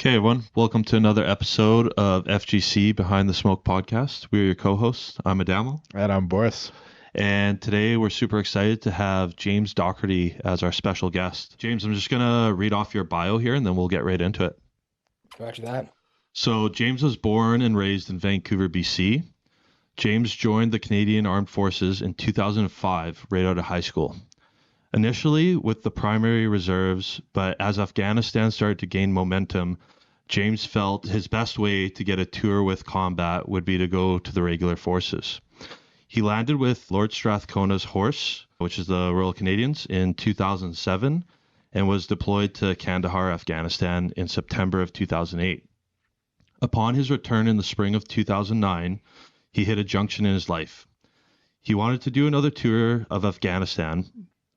Okay, everyone, welcome to another episode of FGC Behind the Smoke podcast. We're your co-hosts. I'm Adamo, And I'm Boris. and today we're super excited to have James Docherty as our special guest. James, I'm just gonna read off your bio here, and then we'll get right into it. Roger that. So, James was born and raised in Vancouver, BC. James joined the Canadian Armed Forces in 2005, right out of high school. Initially with the primary reserves, but as Afghanistan started to gain momentum, James felt his best way to get a tour with combat would be to go to the regular forces. He landed with Lord Strathcona's Horse, which is the Royal Canadians, in 2007 and was deployed to Kandahar, Afghanistan in September of 2008. Upon his return in the spring of 2009, he hit a junction in his life. He wanted to do another tour of Afghanistan,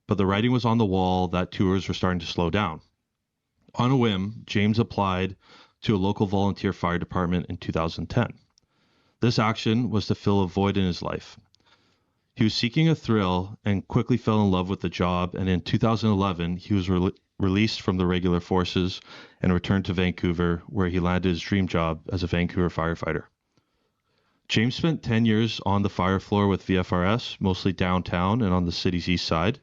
but the writing was on the wall that tours were starting to slow down. On a whim, James applied to a local volunteer fire department in 2010. This action was to fill a void in his life. He was seeking a thrill and quickly fell in love with the job, and in 2011, he was released from the regular forces and returned to Vancouver, where he landed his dream job as a Vancouver firefighter. James spent 10 years on the fire floor with VFRS, mostly downtown and on the city's east side.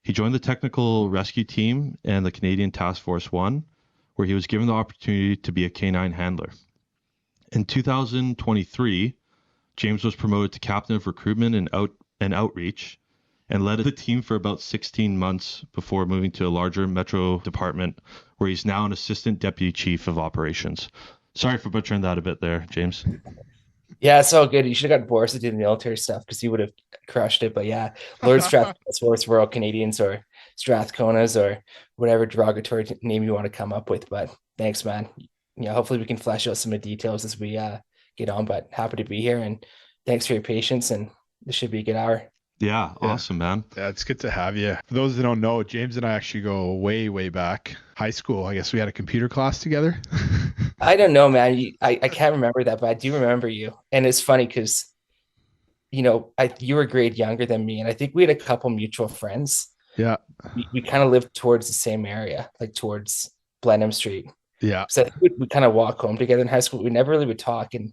He joined the technical rescue team and the Canadian Task Force 1, where he was given the opportunity to be a canine handler. In 2023, James was promoted to captain of recruitment and outreach and led the team for about 16 months before moving to a larger metro department, where he's now an assistant deputy chief of operations. Sorry for butchering that a bit there, James. Yeah, it's all good. You should have got Boris to do the military stuff because he would have crushed it. But yeah, Lord Strathcona's Royal Canadians or Strathconas or whatever derogatory name you want to come up with. But thanks, man. Yeah, hopefully we can flesh out some of the details as we get on. But happy to be here and thanks for your patience. And this should be a good hour. Yeah, awesome, man. Yeah, it's good to have you. For those that don't know, James and I actually go way, way back. High school. I guess we had a computer class together. I don't know, man. I can't remember that, but I do remember you. And it's funny because you were a grade younger than me, and I think we had a couple mutual friends. Yeah. We kind of lived towards the same area, like towards Blenheim Street. Yeah. So I think we kind of walk home together in high school. We never really would talk. And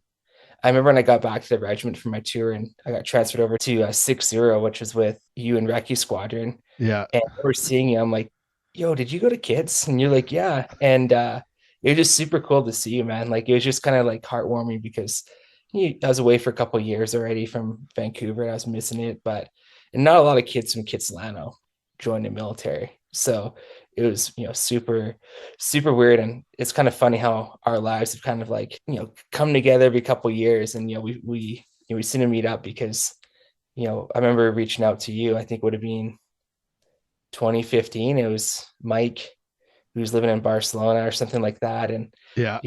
I remember when I got back to the regiment for my tour and I got transferred over to 6-0, which was with you and Recce Squadron. Yeah. And we're seeing you. I'm like, yo, did you go to kids? And you're like, yeah. And it was just super cool to see you, man. Like it was just kind of like heartwarming because I was away for a couple of years already from Vancouver and I was missing it. But and not a lot of kids from Kitsilano joined the military. So it was, super, super weird. And it's kind of funny how our lives have kind of like, come together every couple of years. And, we seem to meet up because, I remember reaching out to you, I think it would have been 2015. It was Mike who was living in Barcelona or something like that. And, Yeah.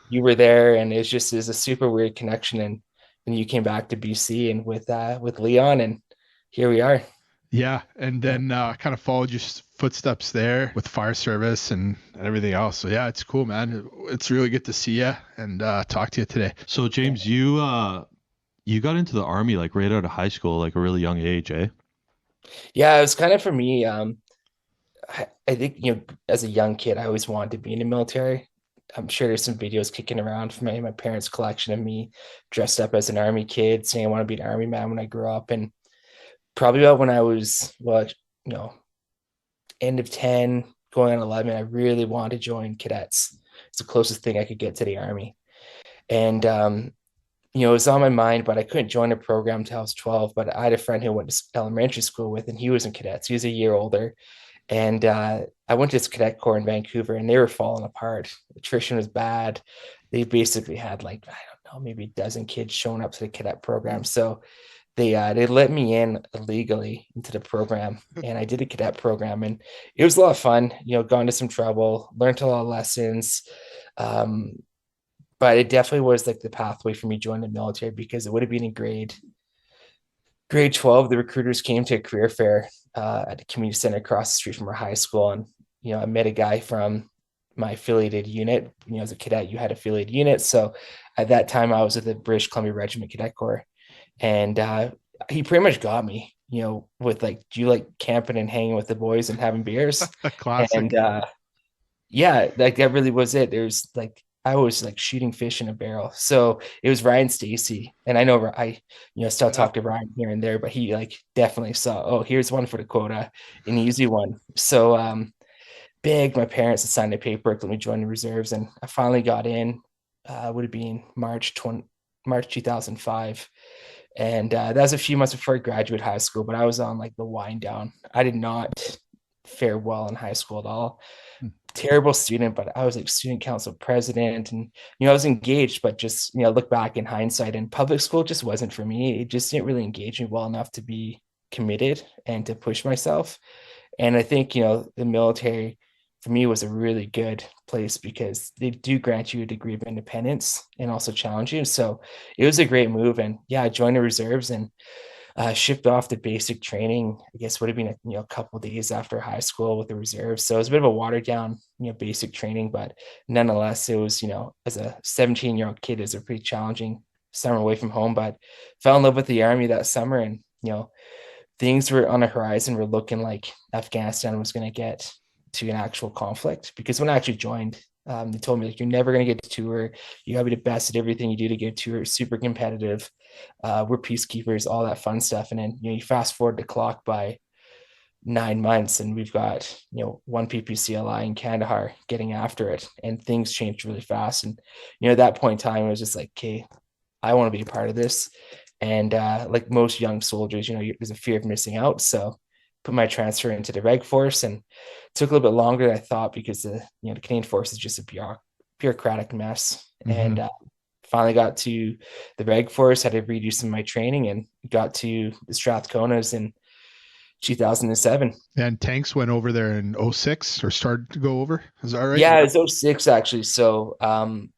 you were there and it's a super weird connection. And then you came back to BC and with Leon and here we are. Yeah. And then kind of followed your footsteps there with fire service and everything else. So yeah, it's cool, man. It's really good to see you and talk to you today. So, James, you got into the army like right out of high school, like a really young age, eh? Yeah, it was kind of for me. I think, as a young kid, I always wanted to be in the military. I'm sure there's some videos kicking around from my parents' collection of me dressed up as an army kid, saying I want to be an army man when I grew up. And probably about when I was, end of 10, going on 11, I really wanted to join cadets. It's the closest thing I could get to the army. And, it was on my mind, but I couldn't join a program until I was 12. But I had a friend who I went to elementary school with, and he was in cadets. He was a year older. And I went to this cadet corps in Vancouver and they were falling apart. Attrition was bad. They basically had like, I don't know, maybe a dozen kids showing up to the cadet program. So they let me in illegally into the program and I did a cadet program and it was a lot of fun, got into some trouble, learned a lot of lessons. But it definitely was like the pathway for me joining the military because it would have been in grade 12, the recruiters came to a career fair at the community center across the street from our high school. And, I met a guy from my affiliated unit. As a cadet, you had affiliated units. So at that time, I was at the British Columbia Regiment Cadet Corps. And he pretty much got me, with like, do you like camping and hanging with the boys and having beers? A classic. And yeah, like that really was it. There's like I was like shooting fish in a barrel. So it was Ryan Stacy, and I know I, still Yeah. talk to Ryan here and there, but he like definitely saw, oh, here's one for the quota, and he usually won. So big, my parents assigned the paperwork, let me join the reserves, and I finally got in. Would have been March 2005, and that was a few months before I graduated high school. But I was on like the wind down. I did not fare well in high school at all. Hmm. Terrible student, but I was like student council president, and I was engaged, but just look back in hindsight, and public school just wasn't for me. It just didn't really engage me well enough to be committed and to push myself. And I think the military for me was a really good place because they do grant you a degree of independence and also challenge you. So it was a great move. And yeah, I joined the reserves and shipped off the basic training. I guess would have been a couple of days after high school with the reserves. So it was a bit of a watered down basic training, but nonetheless, it was as a 17-year-old kid, it was a pretty challenging summer away from home. But fell in love with the army that summer, and things were on the horizon. We're looking like Afghanistan was going to get to an actual conflict, because when I actually joined, they told me like you're never going to get to tour. You gotta be the best at everything you do to get tour. Super competitive. We're peacekeepers, all that fun stuff. And then you fast forward the clock by 9 months, and we've got one PPCLI in Kandahar getting after it, and things changed really fast. And at that point in time, it was just like, okay, I want to be a part of this. And like most young soldiers, there's a fear of missing out. So put my transfer into the Reg Force, and it took a little bit longer than I thought, because the Canadian Force is just a bureaucratic mess. Mm-hmm. And finally got to the Reg Force, had to redo some of my training, and got to the Strathconas in 2007. And tanks went over there in '06 or started to go over. Is that right? Yeah, it's '06 actually. So from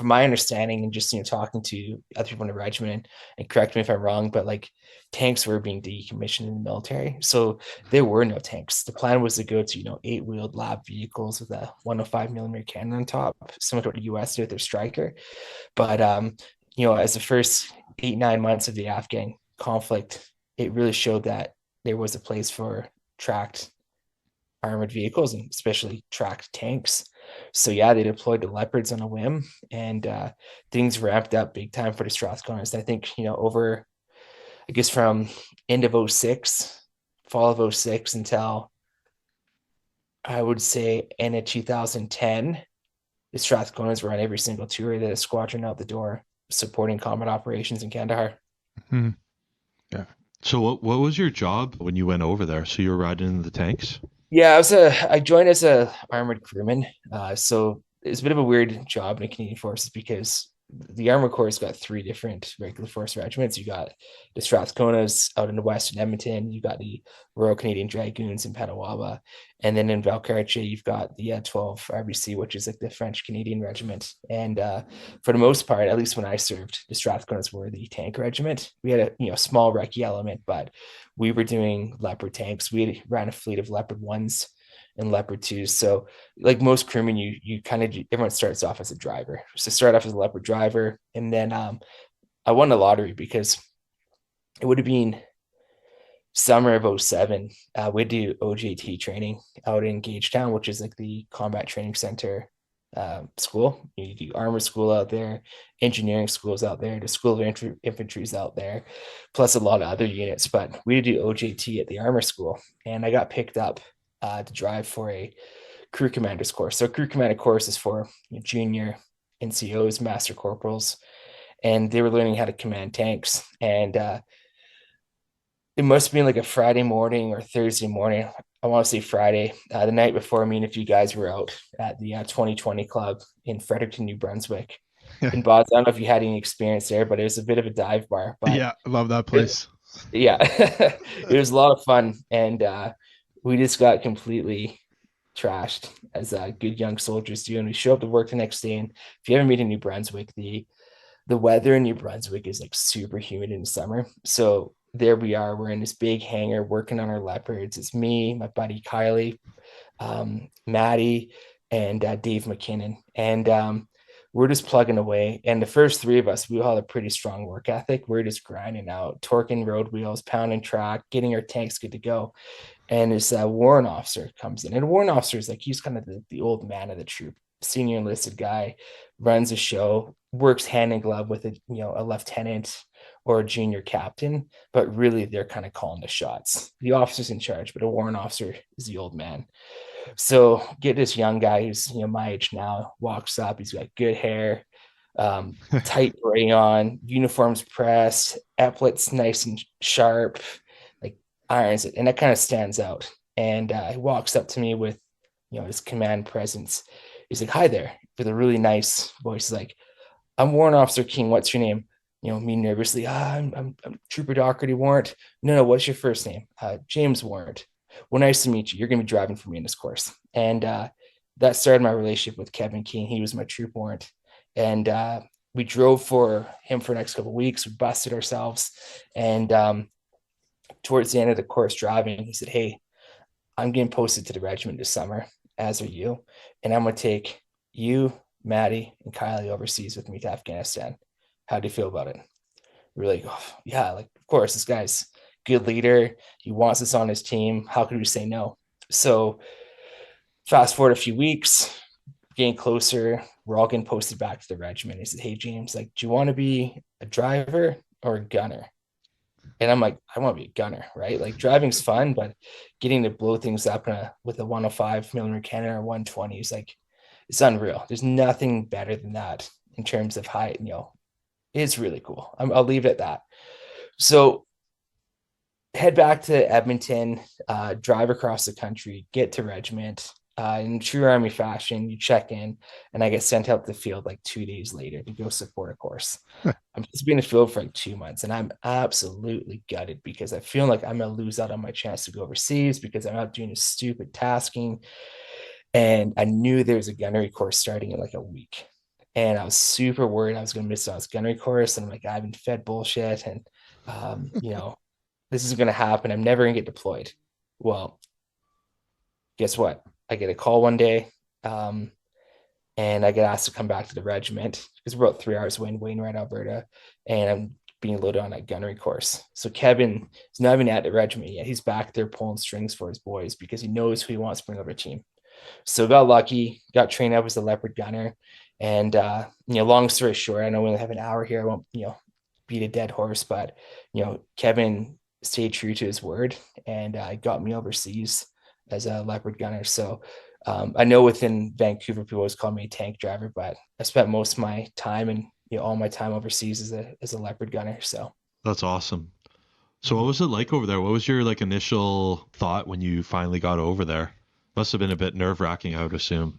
my understanding and just talking to other people in the regiment, and correct me if I'm wrong, but like tanks were being decommissioned in the military, so there were no tanks. The plan was to go to 8-wheeled lab vehicles with a 105 millimeter cannon on top, similar to what the U.S. did with their Striker. But as the first 8-9 months of the Afghan conflict, it really showed that there was a place for tracked armored vehicles, and especially tracked tanks. So yeah, they deployed the Leopards on a whim, and things ramped up big time for the Strathconas. I think over, I guess, from end of '06, fall of '06 until I would say end of 2010, the Strathconas were on every single tour, the squadron out the door, supporting combat operations in Kandahar. Mm-hmm. Yeah. So what was your job when you went over there? So you were riding in the tanks? Yeah, I joined as a armored crewman. So it's a bit of a weird job in the Canadian Forces, because the Armored Corps has got three different regular force regiments. You got the Strathconas out in the west in Edmonton. You got the Royal Canadian Dragoons in Petawawa, and then in Valcartier you've got the 12 RBC, which is like the French Canadian regiment. And for the most part, at least when I served, the Strathconas were the tank regiment. We had a small recce element, but we were doing Leopard tanks. We ran a fleet of Leopard 1s and Leopard 2s. So like most crewmen, you kind of, everyone starts off as a driver. So start off as a Leopard driver. And then I won the lottery, because it would have been summer of '07. We do OJT training out in Gagetown, which is like the combat training center school. You do armor school out there, engineering schools out there, the school of infantry is out there, plus a lot of other units. But we do OJT at the armor school, and I got picked up to drive for a crew commander's course. So crew commander course is for junior NCOs, master corporals, and they were learning how to command tanks. And it must have been like a Friday morning or Thursday morning. I want to say Friday, the night before. Me and a few guys were out at the 2020 club in Fredericton, New Brunswick. In Boz, I don't know if you had any experience there, but it was a bit of a dive bar. But Yeah, I love that place. yeah, it was a lot of fun, and we just got completely trashed, as good young soldiers do. And we show up to work the next day, and if you ever meet in New Brunswick, the weather in New Brunswick is like super humid in the summer. So there we are, we're in this big hangar working on our Leopards. It's me, my buddy Kylie, Maddie, and Dave McKinnon. And we're just plugging away. And the first three of us, we all have a pretty strong work ethic. We're just grinding out, torquing road wheels, pounding track, getting our tanks good to go. And this warrant officer comes in, and a warrant officer is like, he's kind of the old man of the troop, senior enlisted guy, runs the show, works hand in glove with a lieutenant or a junior captain, but really they're kind of calling the shots. The officer's in charge, but a warrant officer is the old man. So get this young guy who's my age now, walks up, he's got good hair, tight gray on, uniforms pressed, epaulets nice and sharp, like irons it, and that kind of stands out. And he walks up to me with his command presence. He's like, "Hi there," with a really nice voice. He's like, "I'm Warrant Officer King. What's your name?" Me nervously, I'm Trooper Docherty Warrant. No, no, what's your first name? James Warrant. Well, nice to meet you. You're going to be driving for me in this course. And that started my relationship with Kevin King. He was my troop warrant. And we drove for him for the next couple of weeks. We busted ourselves. And towards the end of the course driving, he said, "Hey, I'm getting posted to the regiment this summer, as are you. And I'm going to take you, Maddie, and Kylie overseas with me to Afghanistan. How do you feel about it?" We're like, "Oh, yeah, like, of course, this guy's good leader. He wants us on his team. How could we say no?" So fast forward a few weeks, getting closer, we're all getting posted back to the regiment. He said, "Hey, James, like, do you want to be a driver or a gunner?" And I'm like, "I want to be a gunner, right? Like, driving's fun, but getting to blow things up with a 105 millimeter cannon or 120 is like, it's unreal. There's nothing better than that in terms of height. It's really cool. I'll leave it at that. So head back to Edmonton, drive across the country, get to regiment. In true Army fashion, you check in, and I get sent out to the field like 2 days later to go support a course. I'm just being in the field for like 2 months, and I'm absolutely gutted because I feel like I'm going to lose out on my chance to go overseas because I'm out doing this stupid tasking. And I knew there was a gunnery course starting in like a week. And I was super worried I was going to miss out on this gunnery course. And I'm like, I've been fed bullshit. And, this is going to happen. I'm never going to get deployed. Well, guess what? I get a call one day, and I get asked to come back to the regiment because we're about 3 hours away in Wainwright, Alberta, and I'm being loaded on that gunnery course. So Kevin is not even at the regiment yet. He's back there pulling strings for his boys because he knows who he wants to bring over a team. So got lucky, got trained up as a Leopard gunner. And, long story short, I know we only have an hour here. I won't, beat a dead horse, but, Kevin stayed true to his word and got me overseas as a Leopard gunner. So I know within Vancouver, people always call me a tank driver, but I spent most of my time and all my time overseas as a Leopard gunner. So That's awesome. So what was it like over there? What was your like initial thought when you finally got over there? Must have been a bit nerve-wracking, I would assume.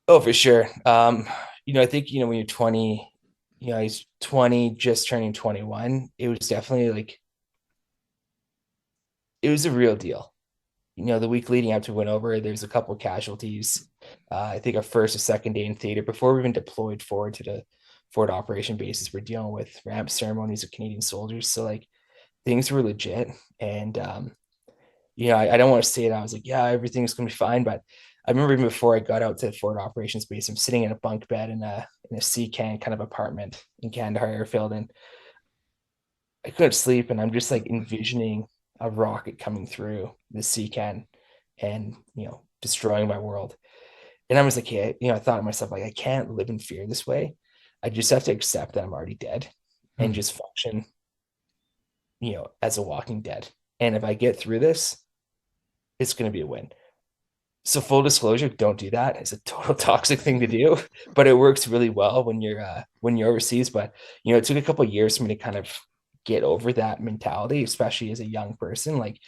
oh, for sure. I think when you're 20, he's 20, just turning 21. It was definitely like it was a real deal. The week leading up to went over, there's a couple of casualties. I think our first or second day in theater before we even deployed forward to the forward operation bases, we're dealing with ramp ceremonies of Canadian soldiers. So like things were legit. And I don't want to say it. I was like, yeah, everything's gonna be fine. But I remember even before I got out to the forward operations base, I'm sitting in a bunk bed in a C-can kind of apartment in Kandahar Airfield, and I couldn't sleep, and I'm just like envisioning a rocket coming through the C-can and destroying my world. And I was like, yeah, I thought to myself, like, I can't live in fear this way. I just have to accept that I'm already dead and just function, as a walking dead. And if I get through this, it's going to be a win. So full disclosure, don't do that. It's a total toxic thing to do, but it works really well when you're overseas. But it took a couple of years for me to kind of get over that mentality, especially as a young person. Like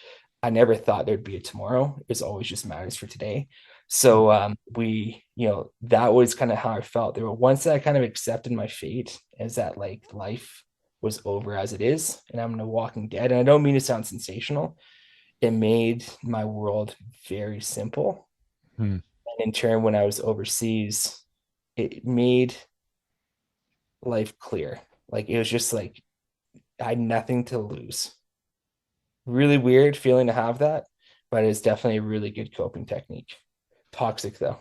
I never thought there'd be a tomorrow. It's always just matters for today. So that was kind of how I felt. There were once I kind of accepted my fate as that like life was over as it is, and I'm a walking dead. And I don't mean to sound sensational. It made my world very simple. And in turn, when I was overseas, it made life clear. Like it was just like I had nothing to lose. Really weird feeling to have that, but it's definitely a really good coping technique. Toxic though.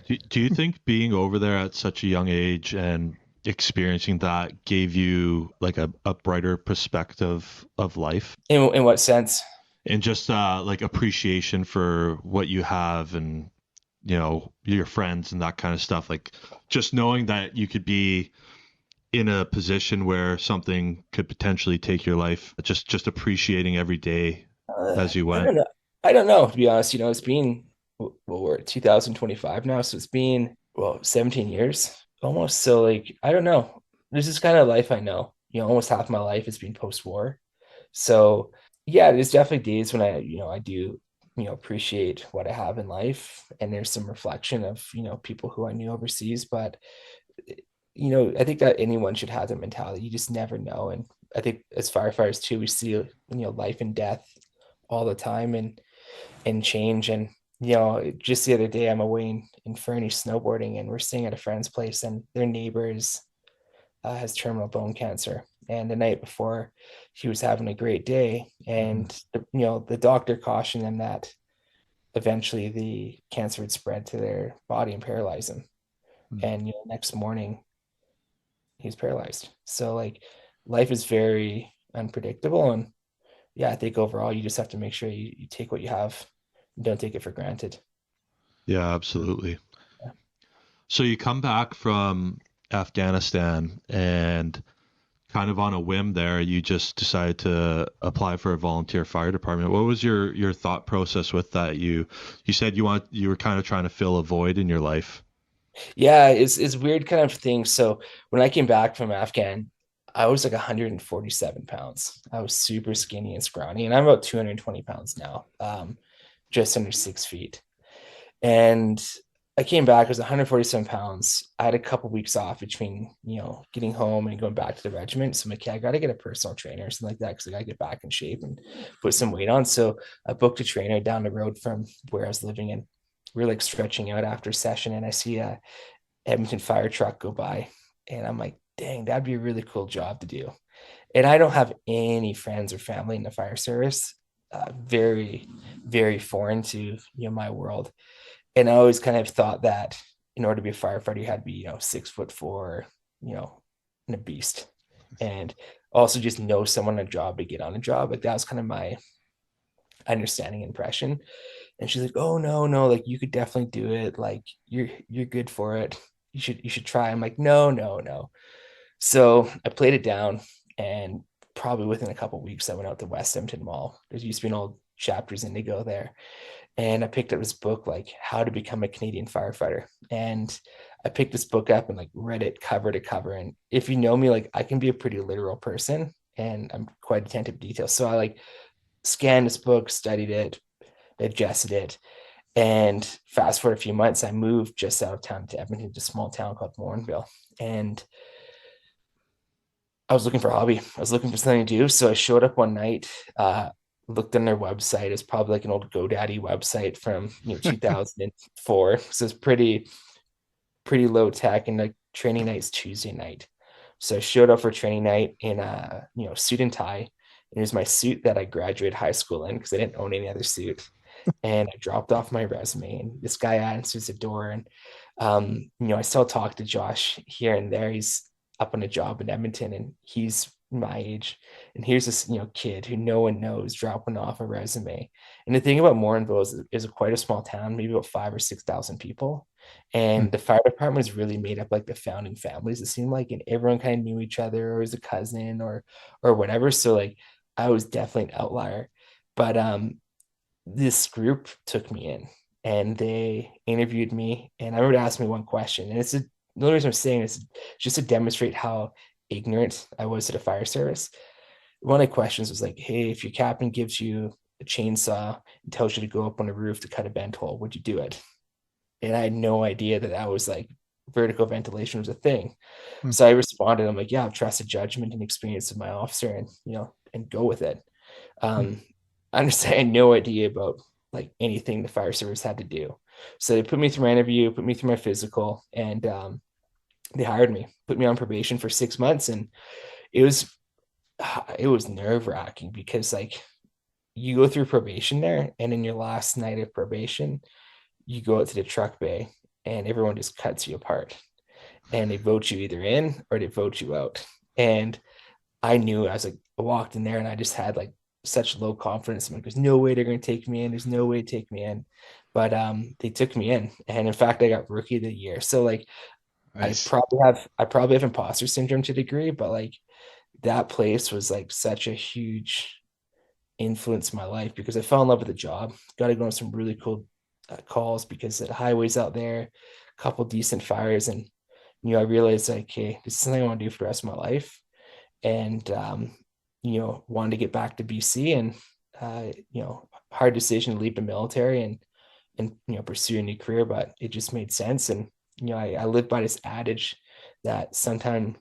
Do you think being over there at such a young age and experiencing that gave you like a brighter perspective of life? In what sense? and just like appreciation for what you have, and your friends and that kind of stuff. Like just knowing that you could be in a position where something could potentially take your life, just appreciating every day as you I went. don't know. I don't know, to be honest. It's been, well, we're at 2025 now, so it's been, well, 17 years almost. So like, I don't know. This is kind of life I know. Almost half my life has been post-war. So yeah, there's definitely days when I do, appreciate what I have in life. And there's some reflection of, people who I knew overseas. But I think that anyone should have that mentality. You just never know. And I think as firefighters too, we see, life and death all the time, and change. And just the other day, I'm away in Fernie snowboarding, and we're staying at a friend's place, and their neighbors has terminal bone cancer. And the night before, he was having a great day, and the doctor cautioned them that eventually the cancer would spread to their body and paralyze him. And next morning, he's paralyzed. So like, life is very unpredictable. And yeah, I think overall you just have to make sure you take what you have and don't take it for granted. Yeah, absolutely. Yeah. So you come back from Afghanistan, and kind of on a whim there, you just decided to apply for a volunteer fire department. What was your thought process with that? You said you were kind of trying to fill a void in your life. Yeah, it's weird kind of thing. So when I came back from Afghan, I was like 147 pounds. I was super skinny and scrawny, and I'm about 220 pounds now, just under 6 feet. And I came back, I was 147 pounds. I had a couple weeks off between, getting home and going back to the regiment. So I'm like, yeah, I got to get a personal trainer or something like that, because I got to get back in shape and put some weight on. So I booked a trainer down the road from where I was living, and we're like stretching out after session. And I see a Edmonton fire truck go by, and I'm like, dang, that'd be a really cool job to do. And I don't have any friends or family in the fire service. Very, very foreign to my world. And I always kind of thought that in order to be a firefighter, you had to be 6'4", you know, and a beast, and also just know someone on a job to get on a job. Like that was kind of my understanding impression. And she's like, "Oh no, no, like you could definitely do it. Like you're good for it. You should try." I'm like, "No, no, no." So I played it down, and probably within a couple of weeks, I went out to West Edmonton Mall. There used to be an old Chapters Indigo there, and I picked up this book, like How to Become a Canadian Firefighter. And I picked this book up and like read it cover to cover. And if you know me, like I can be a pretty literal person, and I'm quite attentive to detail. So I like scanned this book, studied it, digested it. And fast forward a few months, I moved just out of town to Edmonton, to a small town called Morinville. And I was looking for a hobby. I was looking for something to do. So I showed up one night, looked on their website. It's probably like an old GoDaddy website from 2004. So it's pretty low tech, and like training night's Tuesday night. So I showed up for training night in a suit and tie. And it was my suit that I graduated high school in, because I didn't own any other suit. And I dropped off my resume, and this guy answers the door. And I still talk to Josh here and there. He's up on a job in Edmonton, and he's my age. And here's this kid who no one knows dropping off a resume. And the thing about Morinville is quite a small town, maybe about 5 or 6 thousand people. And the fire department is really made up like the founding families, it seemed like, and everyone kind of knew each other, or was a cousin, or whatever. So like I was definitely an outlier. But this group took me in, and they interviewed me, and I remember asking me one question. And the only reason I'm saying this is just to demonstrate how ignorant I was to the fire service. One of the questions was like, "Hey, if your captain gives you a chainsaw and tells you to go up on a roof to cut a vent hole, would you do it?" And I had no idea that was like vertical ventilation was a thing. So I responded, I'm like, "Yeah, I've trusted judgment and experience of my officer, and and go with it." I understand, I had no idea about like anything the fire service had to do. So they put me through my interview, put me through my physical, and they hired me, put me on probation for 6 months. And it was it was nerve wracking, because like you go through probation there, and in your last night of probation, you go out to the truck bay, and everyone just cuts you apart, and they vote you either in or they vote you out. And I knew, I was like, I walked in there, and I just had like such low confidence. I'm like, there's no way they're going to take me in. There's no way to take me in. But they took me in, and in fact, I got rookie of the year. So like, Nice. I probably have imposter syndrome to a degree, but like that place was like such a huge influence in my life because I fell in love with the job. Got to go on some really cool calls because the highways out there, a couple decent fires, and I realized like, okay, this is something I want to do for the rest of my life, and wanted to get back to BC, and hard decision to leave the military and pursue a new career, but it just made sense. And I live by this adage that sometimes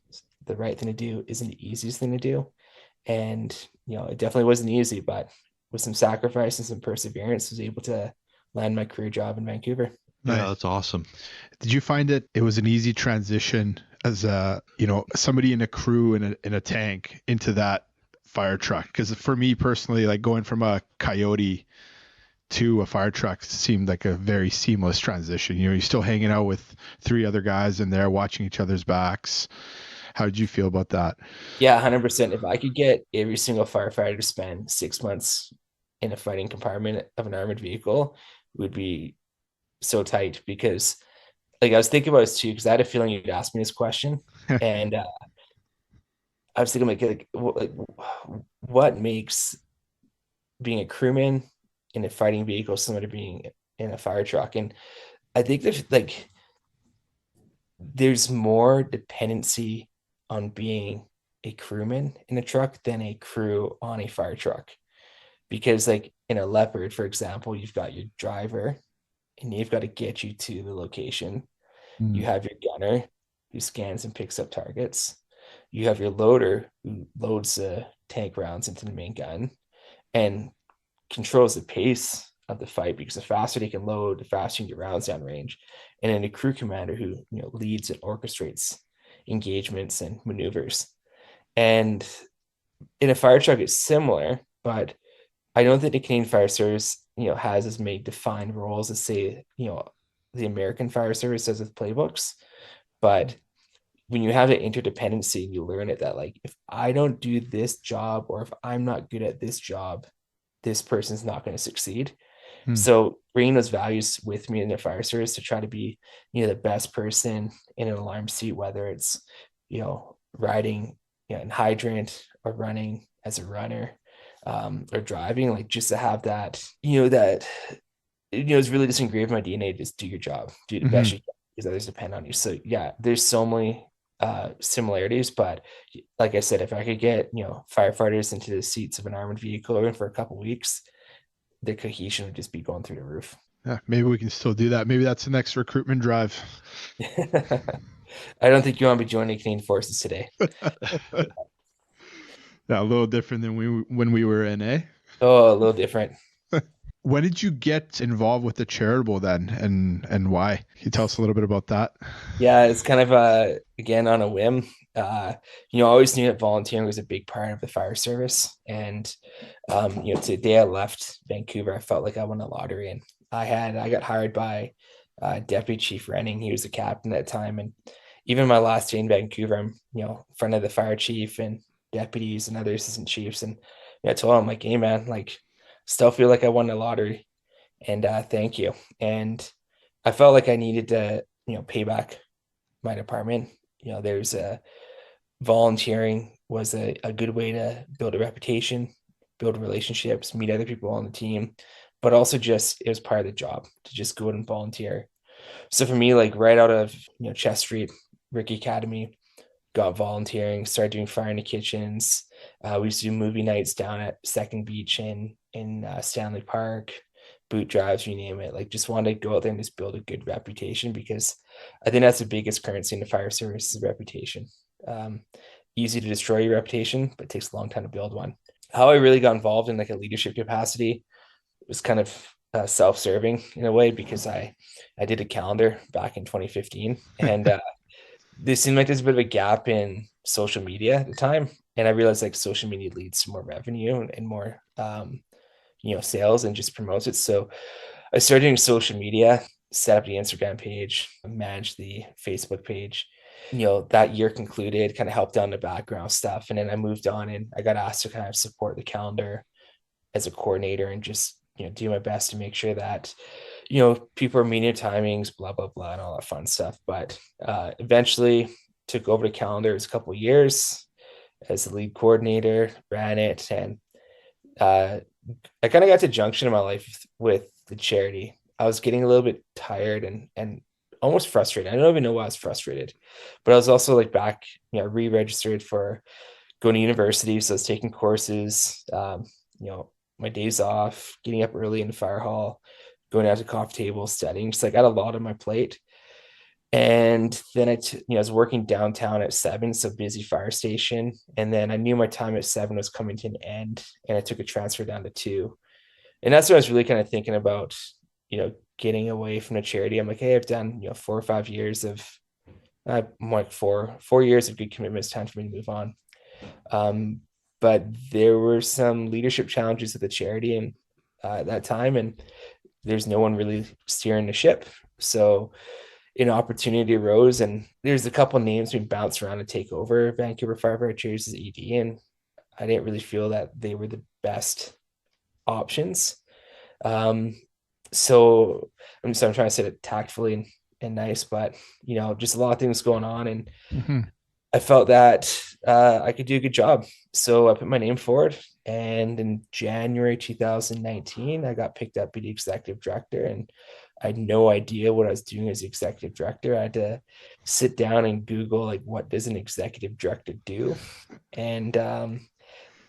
the right thing to do isn't the easiest thing to do, and it definitely wasn't easy, but with some sacrifice and some perseverance, was able to land my career job in Vancouver. Yeah, Nice. that's awesome. Did you find it was an easy transition as a, somebody in a crew in a tank into that fire truck? Because for me personally, like going from a Coyote to a fire truck seemed like a very seamless transition. You're still hanging out with three other guys in there, watching each other's backs. How did you feel about that? Yeah, 100%. If I could get every single firefighter to spend 6 months in a fighting compartment of an armored vehicle, it would be so tight. Because like I was thinking about this too, because I had a feeling you'd ask me this question, and I was thinking like what makes being a crewman in a fighting vehicle similar to being in a fire truck? And I think there's more dependency on being a crewman in a truck than a crew on a fire truck. Because like in a Leopard, for example, you've got your driver and you've got to get you to the location. You Mm. have your gunner who scans and picks up targets. You have your loader who loads the tank rounds into the main gun and controls the pace of the fight, because the faster they can load, the faster you get rounds down range. And then a crew commander who leads and orchestrates engagements and maneuvers. And in a fire truck, it's similar, but I don't think the Canadian Fire Service has as many defined roles as say the American Fire Service does with playbooks. But when you have an interdependency, you learn it that like if I don't do this job or if I'm not good at this job, this person's not going to succeed. Mm. So bringing those values with me in the fire service to try to be, the best person in an alarm seat, whether it's, riding, in hydrant or running as a runner, or driving, like just to have that, it's really just engraved in my DNA. Just do your job, do the best Mhm. you can, because others depend on you. So yeah, there's so many similarities, but like I said, if I could get firefighters into the seats of an armored vehicle even for a couple weeks, the cohesion would just be going through the roof. Yeah, maybe we can still do that. Maybe that's the next recruitment drive. I don't think you want to be joining Canadian Forces today. Yeah, a little different than when we were in, eh? Oh, a little different. When did you get involved with the charitable then, and why? Can you tell us a little bit about that? Yeah, it's kind of again on a whim. I always knew that volunteering was a big part of the fire service, and the day I left Vancouver, I felt like I won a lottery, and I got hired by Deputy Chief Renning. He was the captain at the time, and even my last day in Vancouver, I'm in front of the fire chief and deputies and other assistant chiefs, and I told him like, hey man, like still feel like I won the lottery, and thank you. And I felt like I needed to pay back my department. There's a volunteering was a good way to build a reputation, build relationships, meet other people on the team, but also just it was part of the job to just go out and volunteer. So for me, like right out of Chest Street, Ricky Academy, got volunteering, started doing fire in the kitchens. We used to do movie nights down at Second Beach in Stanley Park, boot drives, you name it. Like just wanted to go out there and just build a good reputation, because I think that's the biggest currency in the fire service is reputation. Um, Easy to destroy your reputation, but it takes a long time to build one. How I really got involved in like a leadership capacity was kind of self-serving in a way, because I did a calendar back in 2015, and there seemed like there's a bit of a gap in social media at the time, and I realized like social media leads to more revenue and more sales and just promotes it. So I started doing social media, set up the Instagram page, managed the Facebook page. That year concluded, kind of helped down the background stuff. And then I moved on and I got asked to kind of support the calendar as a coordinator and just, do my best to make sure that, people are meeting timings, blah, blah, blah, and all that fun stuff. But eventually took over the calendars a couple of years as the lead coordinator, ran it, and uh, I kind of got to a junction in my life with the charity. I was getting a little bit tired and almost frustrated. I don't even know why I was frustrated, but I was also like back, re-registered for going to university. So I was taking courses, you know, my days off, getting up early in the fire hall, going out to coffee tables, studying. Just like I had a lot on my plate. And then I was working downtown at 7, so busy fire station. And then I knew my time at 7 was coming to an end, and I took a transfer down to 2. And that's what I was really kind of thinking about, getting away from the charity. I'm like, hey, I've done, 4 or 5 years of, I'm like 4 years of good commitments. Time for me to move on. Um, but there were some leadership challenges at the charity and at that time, and there's no one really steering the ship. So an opportunity arose, and there's a couple names being bounced around to take over Vancouver Firefighter Charities as ED, and I didn't really feel that they were the best options. Um, so I'm trying to say it tactfully and nice, but just a lot of things going on, and Mm-hmm. I felt that I could do a good job. So I put my name forward, and in January 2019, I got picked up to be the executive director, and I had no idea what I was doing as executive director. I had to sit down and Google like what does an executive director do, and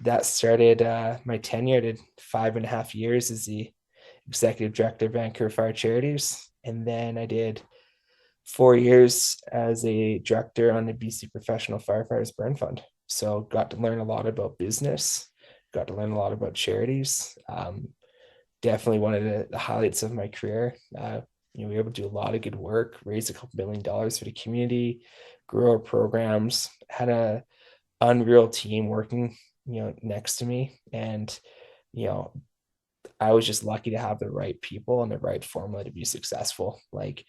that started my tenure. Did 5.5 years as the executive director of Vancouver Fire Charities, and then I did 4 years as a director on the BC Professional Firefighters Burn Fund. So got to learn a lot about business, got to learn a lot about charities. Definitely one of the highlights of my career. We were able to do a lot of good work, raise a couple $1 million for the community, grow our programs, had a unreal team working, next to me. And, you know, I was just lucky to have the right people and the right formula to be successful. Like,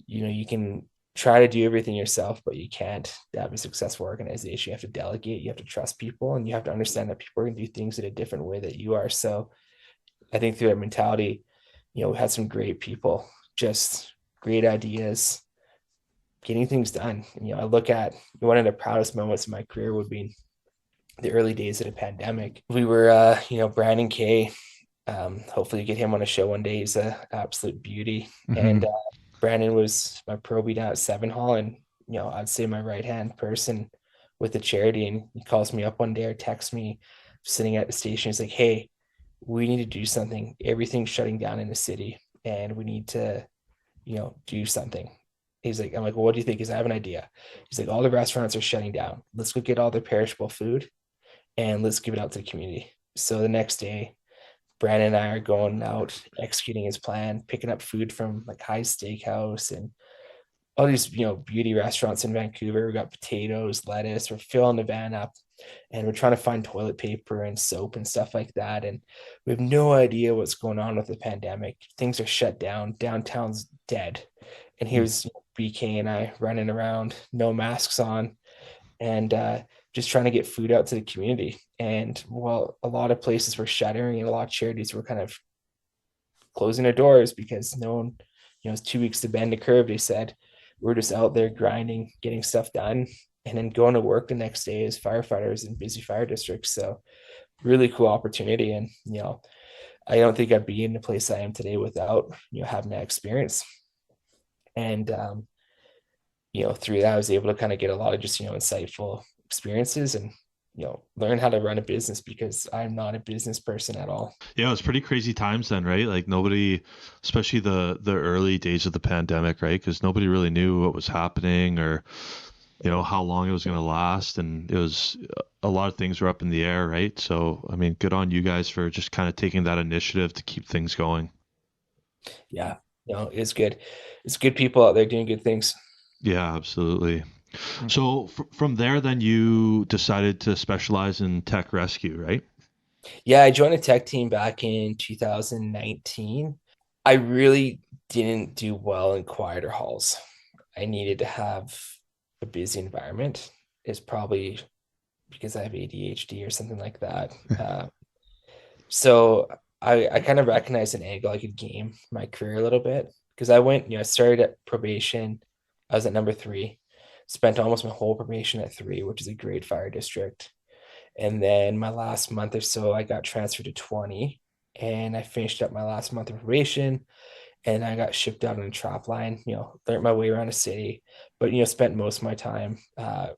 you can try to do everything yourself, but you can't have a successful organization. You have to delegate, you have to trust people, and you have to understand that people are going to do things in a different way that you are. So I think through that mentality, we had some great people, just great ideas, getting things done. I look at one of the proudest moments of my career would be the early days of the pandemic. We were, Brandon Kay. Hopefully you get him on a show one day. He's an absolute beauty. Mm-hmm. And Brandon was my probie down at Seven Hall, and I'd say my right hand person with the charity. And he calls me up one day or texts me sitting at the station. He's like, "Hey, we need to do something. Everything's shutting down in the city, and we need to, do something." I'm like, "Well, what do you think?" He's, "I have an idea." He's like, "All the restaurants are shutting down. Let's go get all their perishable food and let's give it out to the community." So the next day, Brandon and I are going out, executing his plan, picking up food from like High Steakhouse and all these, beauty restaurants in Vancouver. We got potatoes, lettuce. We're filling the van up, and we're trying to find toilet paper and soap and stuff like that. And we have no idea what's going on with the pandemic. Things are shut down. Downtown's dead. And here's BK and I running around, no masks on, and just trying to get food out to the community. And while a lot of places were shuttering and a lot of charities were kind of closing their doors because no one, it's 2 weeks to bend the curve, they said, we're just out there grinding, getting stuff done, and then going to work the next day as firefighters in busy fire districts. So really cool opportunity. And, I don't think I'd be in the place I am today without, having that experience. And, through that, I was able to kind of get a lot of just, insightful experiences and, learn how to run a business because I'm not a business person at all. Yeah, it was pretty crazy times then, right? Like nobody, especially the early days of the pandemic, right? Because nobody really knew what was happening or how long it was going to last, and it was a lot of things were up in the air, right? So I mean, good on you guys for just kind of taking that initiative to keep things going. Yeah, it's good. It's good people out there doing good things. Yeah, absolutely. So from there, then you decided to specialize in tech rescue, right? Yeah, I joined a tech team back in 2019. I really didn't do well in quieter halls. I needed to have a busy environment. It's probably because I have ADHD or something like that. So I kind of recognized an angle I could game my career a little bit because I started at probation. I was at number three, spent almost my whole probation at three, which is a great fire district. And then my last month or so, I got transferred to 20 and I finished up my last month of probation and I got shipped out on a trap line, learned my way around a city, but, spent most of my time,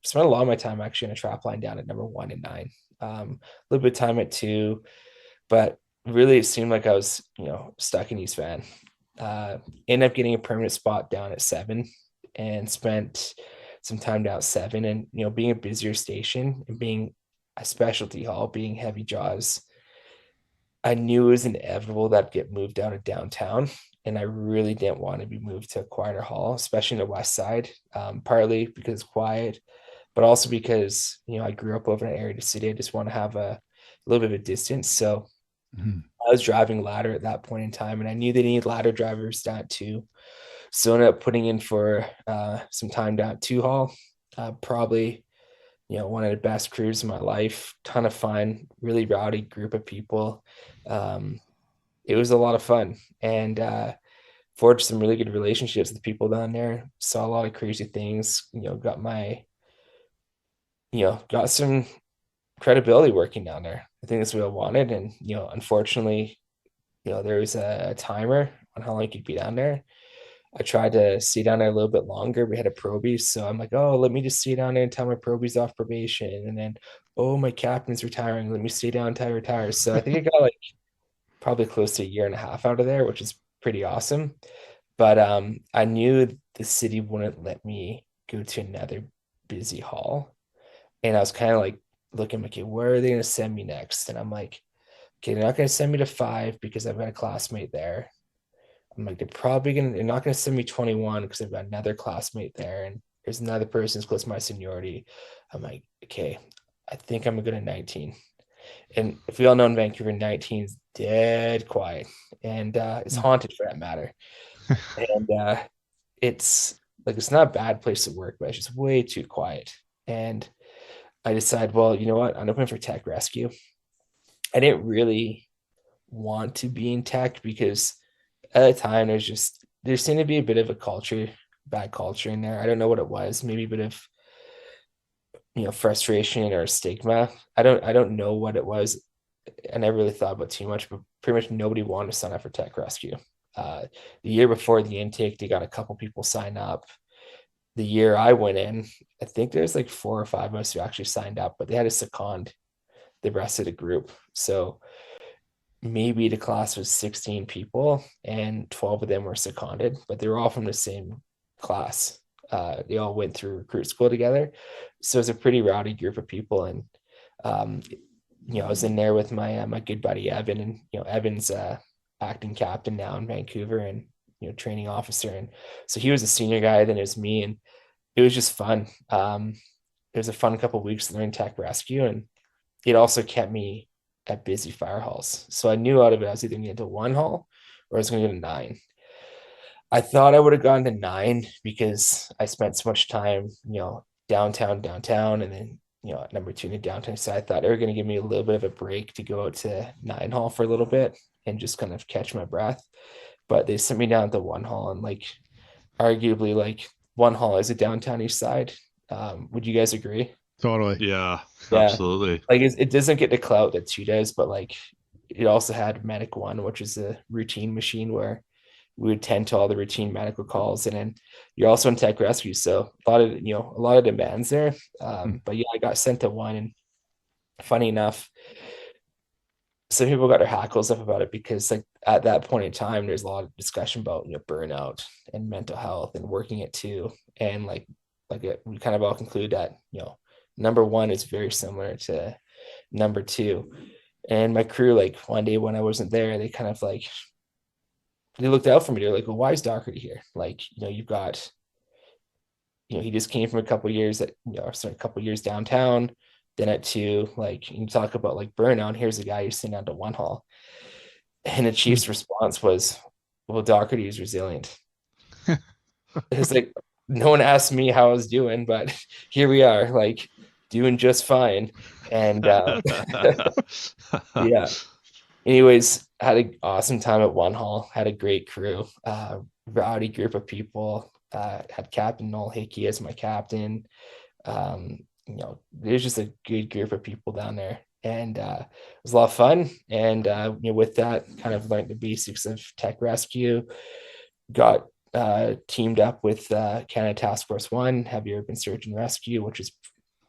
spent a lot of my time actually in a trap line down at number one and nine, a little bit of time at two, but really it seemed like I was, stuck in East Van. Ended up getting a permanent spot down at seven and spent some time down at seven and, being a busier station and being a specialty hall, being heavy jaws, I knew it was inevitable that I'd get moved down to downtown. And I really didn't want to be moved to a quieter hall, especially in the west side, partly because it's quiet, but also because, I grew up over in an area of the city. I just want to have a little bit of a distance. So Mhm. I was driving ladder at that point in time, and I knew they needed ladder drivers down at two. So I ended up putting in for some time down at two hall. Probably, one of the best crews in my life. Ton of fun, really rowdy group of people. Um, it was a lot of fun, and forged some really good relationships with people down there. Saw a lot of crazy things. Got some credibility working down there. I think that's what I wanted, and unfortunately, there was a timer on how long you could be down there. I tried to stay down there a little bit longer. We had a probie, so I'm like, oh, let me just stay down there until my probie's off probation, and then, oh, my captain's retiring. Let me stay down until I retire. So I think I got like probably close to a year and a half out of there, which is pretty awesome. But I knew the city wouldn't let me go to another busy hall, and I was kind of like looking, okay, where are they going to send me next? And I'm like, okay, they're not going to send me to five because I've got a classmate there. I'm like, they're not gonna send me 21 because I've got another classmate there and there's another person who's close to my seniority. I'm like, okay, I think I'm gonna go to 19. And if we all know in Vancouver, 19 is dead quiet and it's haunted for that matter. And it's like it's not a bad place to work, but it's just way too quiet. And I decided, well, you know what? I'm open for tech rescue. I didn't really want to be in tech because at the time there seemed to be a bit of a bad culture in there. I don't know what it was, maybe a bit of frustration or stigma. I don't know what it was. I never really thought about too much, but pretty much nobody wanted to sign up for tech rescue. The year before the intake, they got a couple people sign up. The year I went in, I think there's like four or five of us who actually signed up, but they had to second the rest of the group. So maybe the class was 16 people and 12 of them were seconded, but they were all from the same class. They all went through recruit school together. So it's a pretty rowdy group of people. And, um, I was in there with my good buddy, Evan, and, Evan's acting captain now in Vancouver and, training officer. And so he was a senior guy, then it was me. And it was just fun. It was a fun couple of weeks learning tech rescue. And it also kept me at busy fire halls. So I knew out of it, I was either going to get to one hall or I was going to go to nine. I thought I would have gone to nine because I spent so much time, downtown, and then, at number two in the downtown. So I thought they were going to give me a little bit of a break to go out to nine hall for a little bit and just kind of catch my breath. But they sent me down to one hall and like arguably like one hall is a downtown east side. Would you guys agree? Totally. Yeah, Yeah. absolutely. Like it doesn't get the clout that two does, but like it also had Medic One, which is a routine machine where we would tend to all the routine medical calls, and then you're also in tech rescue, so a lot of demands there. But yeah, I got sent to one, and funny enough, some people got their hackles up about it because like at that point in time, there's a lot of discussion about burnout and mental health and working at two, and we kind of all conclude that number one is very similar to number two. And my crew, like one day when I wasn't there, they kind of like they looked out for me. They're like, "Well, why is Docherty here? Like, you've got, he just came from a couple years a couple years downtown. Then at two, like you talk about like burnout. Here's a guy who's sitting down to one hall." And the chief's response was, "Well, Docherty is resilient." It's like no one asked me how I was doing, but here we are, like doing just fine. And yeah, anyways, had an awesome time at One Hall. Had a great crew, rowdy group of people. Had Captain Noel Hickey as my captain. There's just a good group of people down there, and it was a lot of fun. And with that, kind of learned the basics of tech rescue. Got teamed up with Canada Task Force One, Heavy Urban Search and Rescue, which is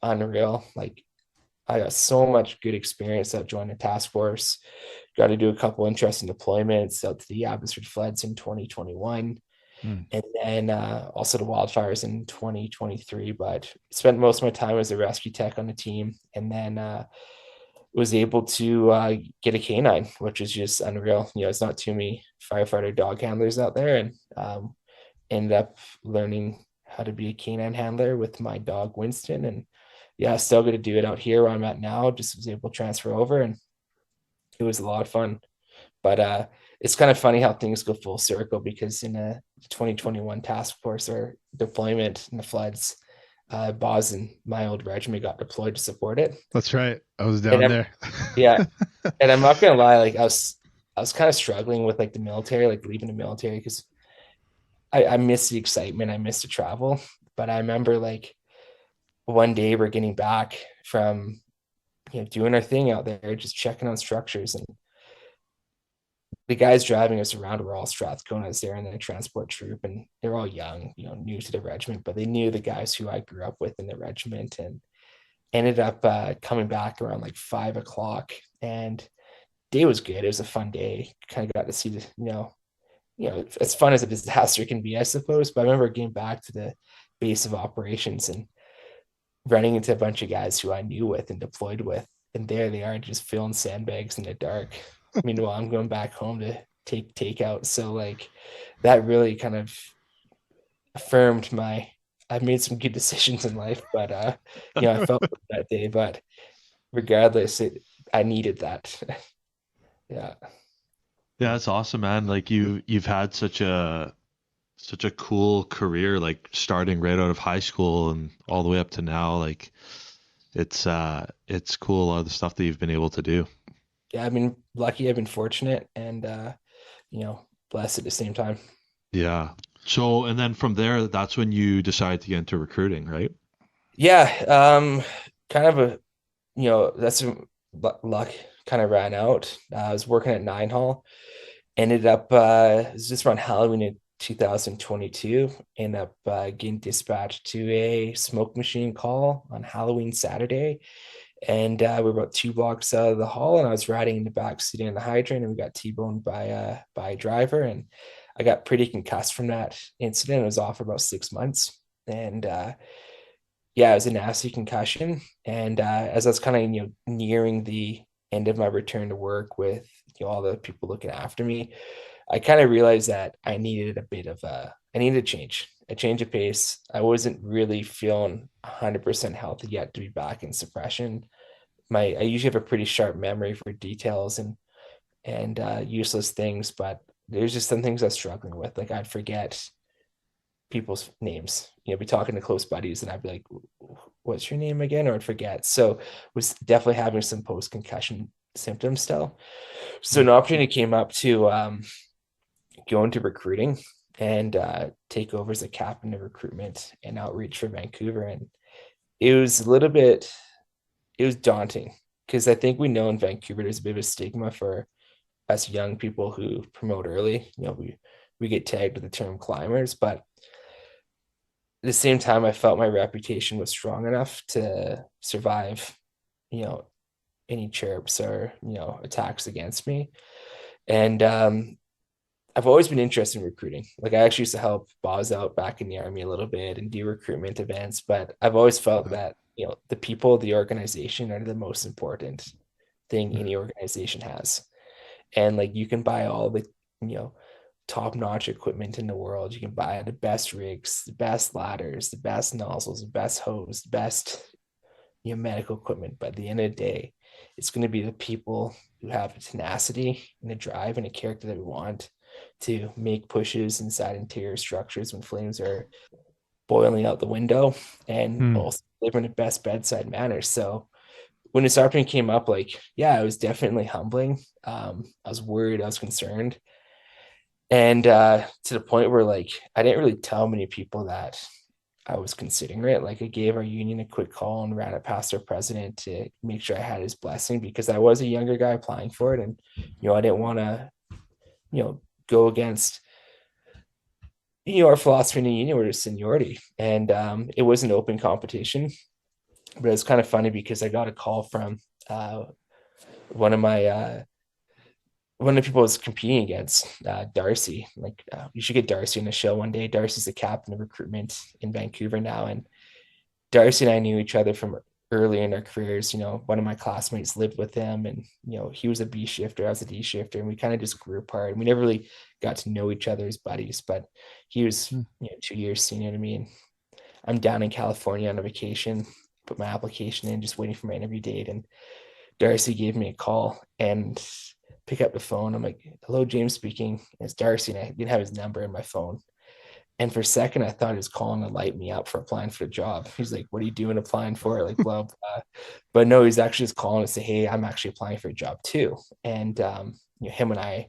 unreal. Like I got so much good experience out joining the task force. Got to do a couple interesting deployments out to the Abbotsford floods in 2021, and then also the wildfires in 2023. But spent most of my time as a rescue tech on the team, and then was able to get a canine, which is just unreal. It's not too many firefighter dog handlers out there, and ended up learning how to be a canine handler with my dog Winston, and yeah, still going to do it out here where I'm at now. Just was able to transfer over, and it was a lot of fun. But it's kind of funny how things go full circle, because in a 2021 task force or deployment in the floods, Boz and my old regiment got deployed to support it. That's right. I was down there. Yeah, and I'm not gonna lie, like I was kind of struggling with like the military, like leaving the military, because I miss the excitement, I miss the travel. But I remember like one day we're getting back from doing our thing out there, just checking on structures, and the guys driving us around were all Strathconas there in the transport troop, and they're all young, new to the regiment, but they knew the guys who I grew up with in the regiment, and ended up coming back around like 5 o'clock, and day was good. It was a fun day. Kind of got to see the, as fun as a disaster can be, I suppose. But I remember getting back to the base of operations and running into a bunch of guys who I knew with and deployed with, and there they are just filling sandbags in the dark. Meanwhile, I'm going back home to take takeout. So like that really kind of affirmed I've made some good decisions in life, but I felt that day. But regardless, I needed that. Yeah. Yeah, that's awesome, man. Like you've had such a cool career, like starting right out of high school and all the way up to now. Like it's cool, a lot of the stuff that you've been able to do. Yeah, I've been lucky, I've been fortunate, and blessed at the same time. Yeah. So, and then from there, that's when you decided to get into recruiting, right? Yeah, kind of that's luck kind of ran out. I was working at Nine Hall, ended up it was just around Halloween in 2022. Ended up getting dispatched to a smoke machine call on Halloween Saturday, and we were about 2 blocks out of the hall, and I was riding in the back seat in the hydrant, and we got T-boned by a driver, and I got pretty concussed from that incident. I was off for about 6 months, and yeah, it was a nasty concussion. And as I was kind of nearing the end of my return to work with all the people looking after me, I kind of realized that I needed I needed a change of pace. I wasn't really feeling 100% healthy yet to be back in suppression. I usually have a pretty sharp memory for details and useless things, but there's just some things I was struggling with. Like I'd forget people's names, be talking to close buddies, and I'd be like, what's your name again? Or I'd forget. So was definitely having some post-concussion symptoms still. So an opportunity came up to go into recruiting and take over as a captain of recruitment and outreach for Vancouver. And it was daunting, because I think we know in Vancouver there's a bit of a stigma for us young people who promote early. We get tagged with the term climbers, but at the same time, I felt my reputation was strong enough to survive, any chirps or, attacks against me. And I've always been interested in recruiting. Like I actually used to help Boz out back in the army a little bit and do recruitment events, but I've always felt that, the people, the organization are the most important thing any organization has. And like you can buy all the, top-notch equipment in the world. You can buy the best rigs, the best ladders, the best nozzles, the best hose, the best medical equipment. But at the end of the day, it's going to be the people who have a tenacity and a drive and a character that we want to make pushes inside interior structures when flames are boiling out the window, and also delivering the best bedside manner. So when this opportunity came up, like, yeah, it was definitely humbling. I was worried, I was concerned. And to the point where like I didn't really tell many people that I was considering it. Like I gave our union a quick call and ran it past our president to make sure I had his blessing because I was a younger guy applying for it. And, I didn't want to, go against, our philosophy in the union, which is seniority. And it was an open competition, but it's kind of funny because I got a call from one of my one of the people I was competing against, Darcy. Like, you should get Darcy on the show one day. Darcy's the captain of recruitment in Vancouver now, and Darcy and I knew each other from early in our careers. One of my classmates lived with him, and he was a B shifter, I was a D shifter, and we kind of just grew apart. And we never really got to know each other as buddies, but he was 2 years senior to me, and I'm down in California on a vacation, put my application in, just waiting for my interview date, and Darcy gave me a call and pick up the phone. I'm like, "Hello, James speaking." It's Darcy, and I didn't have his number in my phone. And for a second, I thought he was calling to light me up for applying for the job. He's like, "What are you doing applying for it?" Like, blah, blah. But no, he's actually just calling to say, "Hey, I'm actually applying for a job too." And him and I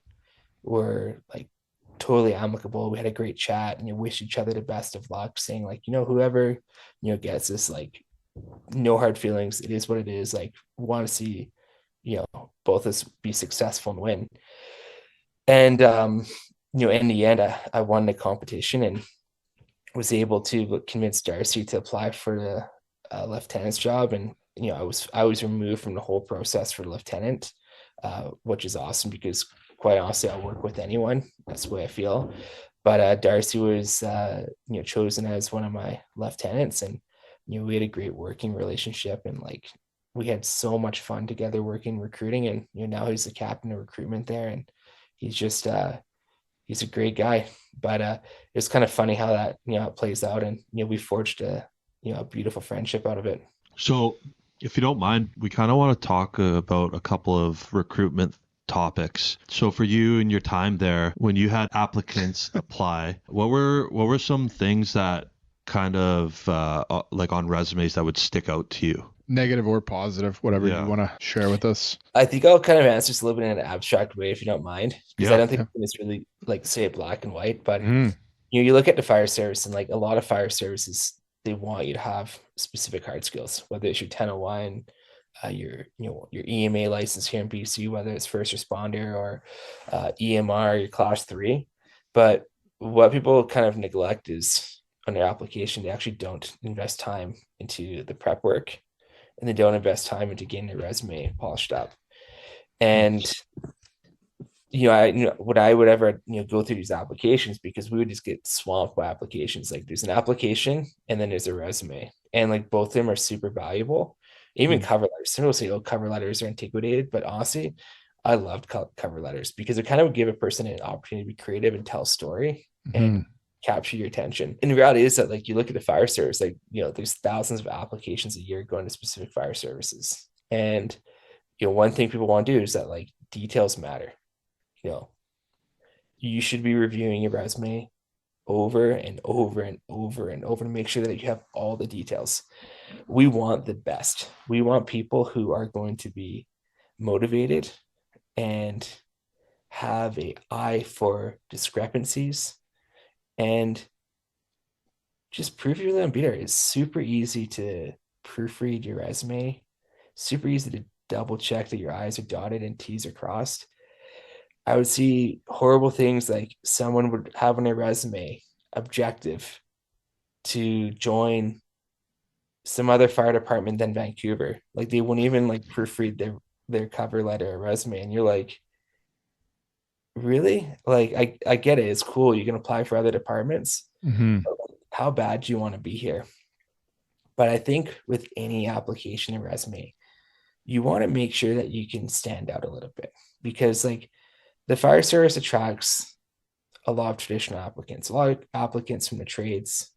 were like totally amicable. We had a great chat and you wish each other the best of luck, saying like, whoever, gets this, like, no hard feelings. It is what it is. Like, want to see, both of us be successful and win. And in the end, I won the competition and was able to convince Darcy to apply for the lieutenant's job. And I was removed from the whole process for lieutenant, which is awesome because quite honestly, I'll work with anyone. That's the way I feel. But Darcy was chosen as one of my lieutenants, and we had a great working relationship, and like we had so much fun together working recruiting. And now he's the captain of recruitment there, and he's just he's a great guy. But it's kind of funny how that it plays out, and we forged a beautiful friendship out of it. So, if you don't mind, we kind of want to talk about a couple of recruitment topics. So, for you and your time there, when you had applicants apply, what were some things that kind of like on resumes that would stick out to you? Negative or positive, whatever you want to share with us. I think I'll kind of answer this a little bit in an abstract way, if you don't mind, because I don't think it's really like say it black and white. But you look at the fire service, and like a lot of fire services, they want you to have specific hard skills, whether it's your 1001, your EMA license here in BC, whether it's first responder or EMR, your class 3. But what people kind of neglect is on their application, they actually don't invest time into the prep work, and they don't invest time into getting their resume polished up. And what I would ever go through these applications, because we would just get swamped by applications. Like, there's an application and then there's a resume, and like both of them are super valuable. Even cover letters. Some people say, "Oh, cover letters are antiquated," but honestly, I loved cover letters because it kind of would give a person an opportunity to be creative and tell a story and capture your attention. And the reality is that, like, you look at the fire service, like, there's thousands of applications a year going to specific fire services. And, one thing people want to do is that, like, details matter. You should be reviewing your resume over and over and over and over to make sure that you have all the details. We want the best. We want people who are going to be motivated and have an eye for discrepancies and just prove you're the beater. It's super easy to proofread your resume, super easy to double check that your I's are dotted and T's are crossed. I would see horrible things like someone would have on their resume objective to join some other fire department than Vancouver. Like, they wouldn't even like proofread their cover letter or resume. And you're like, really? Like, I get it. It's cool. You can apply for other departments. But how bad do you want to be here? But I think with any application and resume, you want to make sure that you can stand out a little bit, because like the fire service attracts a lot of traditional applicants, a lot of applicants from the trades,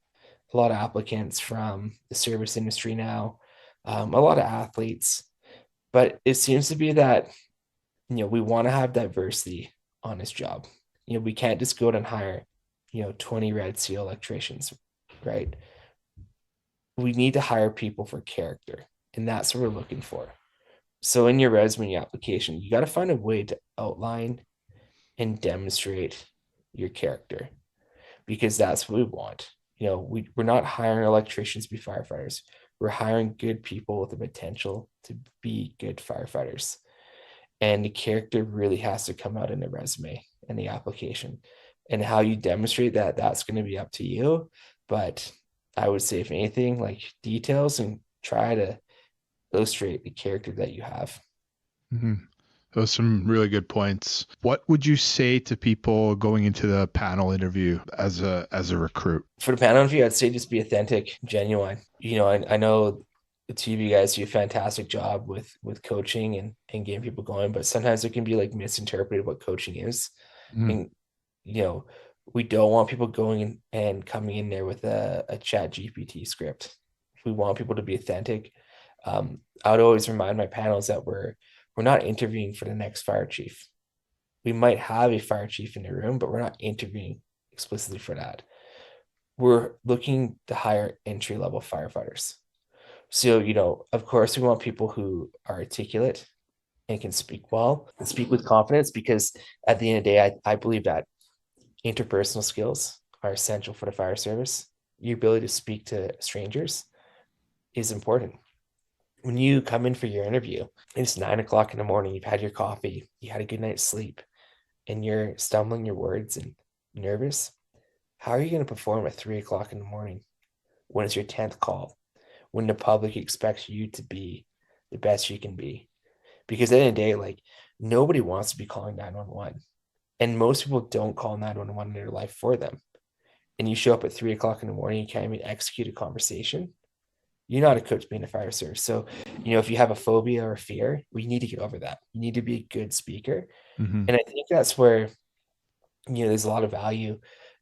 a lot of applicants from the service industry now, a lot of athletes. But it seems to be that, we want to have diversity on this job. We can't just go out and hire, 20 Red Seal electricians, right? We need to hire people for character, and that's what we're looking for. So in your resume application, you got to find a way to outline and demonstrate your character, because that's what we want. We're not hiring electricians to be firefighters. We're hiring good people with the potential to be good firefighters. And the character really has to come out in the resume and the application. And how you demonstrate that, that's going to be up to you. But I would say, if anything, like details, and try to illustrate the character that you have. Mm-hmm. Those are some really good points. What would you say to people going into the panel interview as a recruit? For the panel interview, I'd say just be authentic, genuine. I know the two of you guys do a fantastic job with coaching and getting people going, but sometimes it can be like misinterpreted what coaching is. Mm-hmm. And we don't want people going in and coming in there with a chat GPT script. We want people to be authentic. I would always remind my panels that we're not interviewing for the next fire chief. We might have a fire chief in the room, but we're not interviewing explicitly for that. We're looking to hire entry-level firefighters. So, of course, we want people who are articulate and can speak well and speak with confidence, because at the end of the day, I believe that interpersonal skills are essential for the fire service. Your ability to speak to strangers is important. When you come in for your interview, it's 9 o'clock in the morning, you've had your coffee, you had a good night's sleep, and you're stumbling your words and nervous. How are you going to perform at 3 o'clock in the morning when it's your 10th call, when the public expects you to be the best you can be? Because at the end of the day, like, nobody wants to be calling 911. And most people don't call 911 in their life for them. And you show up at 3 o'clock in the morning, you can't even execute a conversation. You're not equipped to be in a fire service. So, if you have a phobia or a fear, we need to get over that. You need to be a good speaker. Mm-hmm. And I think that's where, there's a lot of value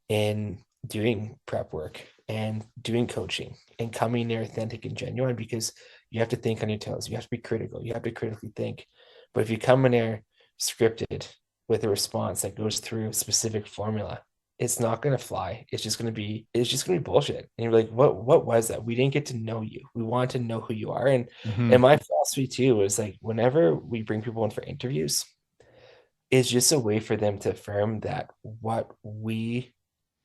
in doing prep work and doing coaching and coming there authentic and genuine, because you have to think on your toes. You have to be critical. You have to critically think. But if you come in there scripted with a response that goes through a specific formula, it's not going to fly. It's just going to be bullshit. And you're like, what was that? We didn't get to know you. We want to know who you are. And Mm-hmm. and my philosophy too is, like, whenever we bring people in for interviews, it's just a way for them to affirm that what we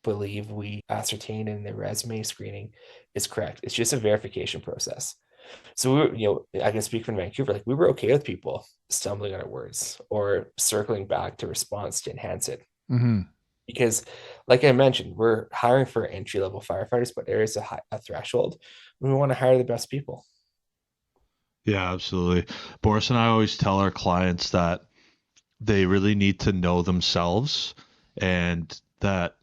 believe we ascertain in the resume screening is correct. It's just a verification process. So I can speak from Vancouver. Like, we were okay with people stumbling on our words or circling back to response to enhance it. Mm-hmm. Because, like I mentioned, we're hiring for entry-level firefighters, but there is a threshold. We want to hire the best people. Yeah, absolutely. Boris and I always tell our clients that they really need to know themselves, and that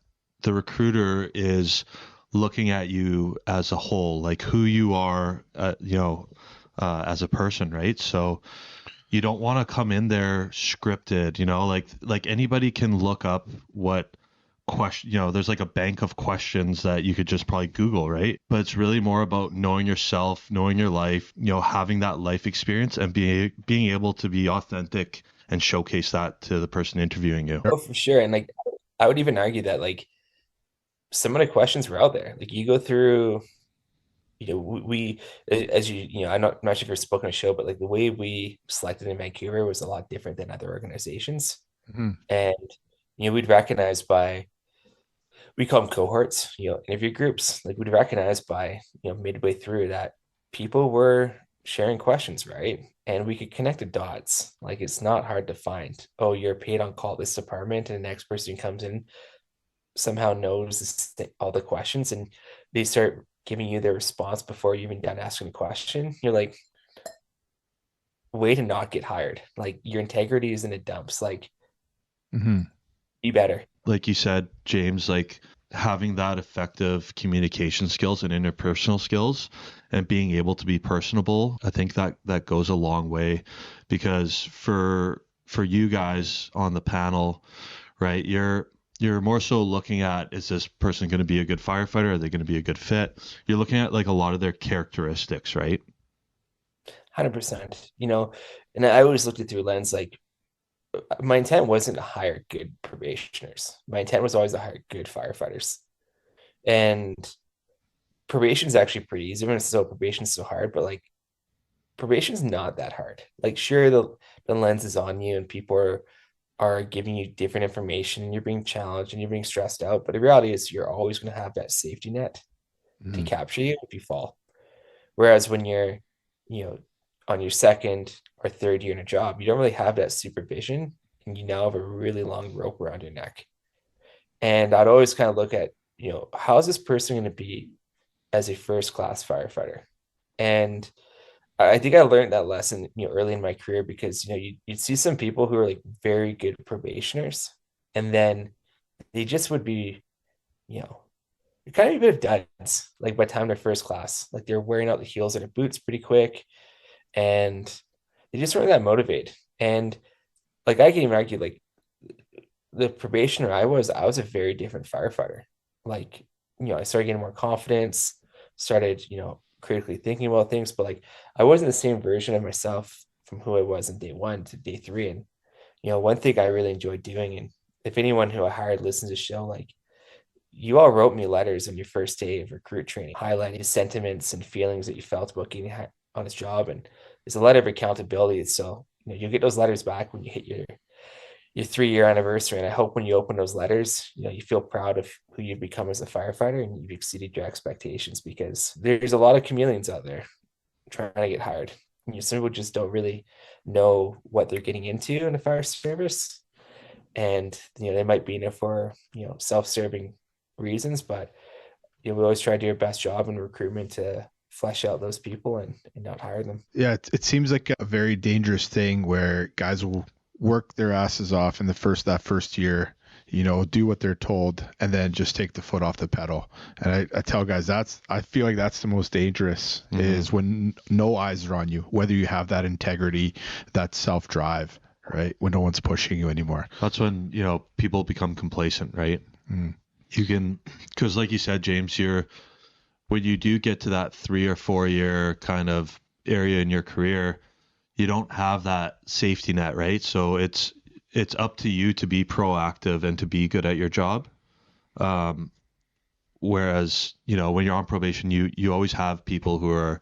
the recruiter is looking at you as a whole, like who you are, as a person, right? So you don't want to come in there scripted, like anybody can look up what question, there's like a bank of questions that you could just probably Google, right? But it's really more about knowing yourself, knowing your life, having that life experience, and being able to be authentic and showcase that to the person interviewing you. Oh, for sure. And, like, I would even argue that, like, some of the questions were out there. Like, you go through, we as I'm not sure if you've spoken on a show, but, like, the way we selected in Vancouver was a lot different than other organizations. Mm-hmm. And we'd recognize by, we call them cohorts, interview groups. Like, we'd recognize by midway through that people were sharing questions, right? And we could connect the dots. Like, it's not hard to find, oh, you're paid on call at this department, and the next person comes in somehow knows all the questions, and they start giving you their response before you even done asking a question. You're like, way to not get hired. Like, your integrity is in the dumps. Like, Mm-hmm. be better. Like you said, James, like having that effective communication skills and interpersonal skills and being able to be personable, I think that goes a long way, because for you guys on the panel, right, you're more so looking at, is this person going to be a good firefighter? Are they going to be a good fit? You're looking at like a lot of their characteristics, right? 100%. And I always looked at through a lens, like, my intent wasn't to hire good probationers. My intent was always to hire good firefighters. And probation is actually pretty easy. Even so, probation is so hard, but, like, probation's not that hard. Like, sure, the lens is on you and people are giving you different information and you're being challenged and you're being stressed out. But the reality is you're always going to have that safety net to Mhm. capture you if you fall. Whereas when you're, on your second or third year in a job, you don't really have that supervision and you now have a really long rope around your neck. And I'd always kind of look at, how is this person going to be as a first class firefighter? And I think I learned that lesson, early in my career because, you'd see some people who are like very good probationers and then they just would be, you know, kind of a bit of duds, like by the time they're first class, like they're wearing out the heels of their boots pretty quick and they just weren't that motivated. And like I can even argue, like the probationer I was a very different firefighter. Like, I started getting more confidence, started, critically thinking about things, but like I wasn't the same version of myself from who I was in day one to day three. And, one thing I really enjoyed doing, and if anyone who I hired listens to the show, like you all wrote me letters on your first day of recruit training, highlighting the sentiments and feelings that you felt about getting on his job. And it's a letter of accountability. So, you'll get those letters back when you hit your 3-year anniversary. And I hope when you open those letters, you feel proud of who you've become as a firefighter and you've exceeded your expectations because there's a lot of chameleons out there trying to get hired. Some people just don't really know what they're getting into in the fire service. And, they might be in it for, self-serving reasons, but, we always try to do our best job in recruitment to flesh out those people and not hire them. Yeah, it seems like a very dangerous thing where guys will work their asses off in that first year, do what they're told, and then just take the foot off the pedal. And I tell guys I feel like that's the most dangerous is when no eyes are on you, whether you have that integrity, that self-drive, right? When no one's pushing you anymore. That's when, people become complacent, right? You can, because like you said, James, when you do get to that 3 or 4 year kind of area in your career, you don't have that safety net, right? So it's up to you to be proactive and to be good at your job. Whereas, when you're on probation, you always have people who are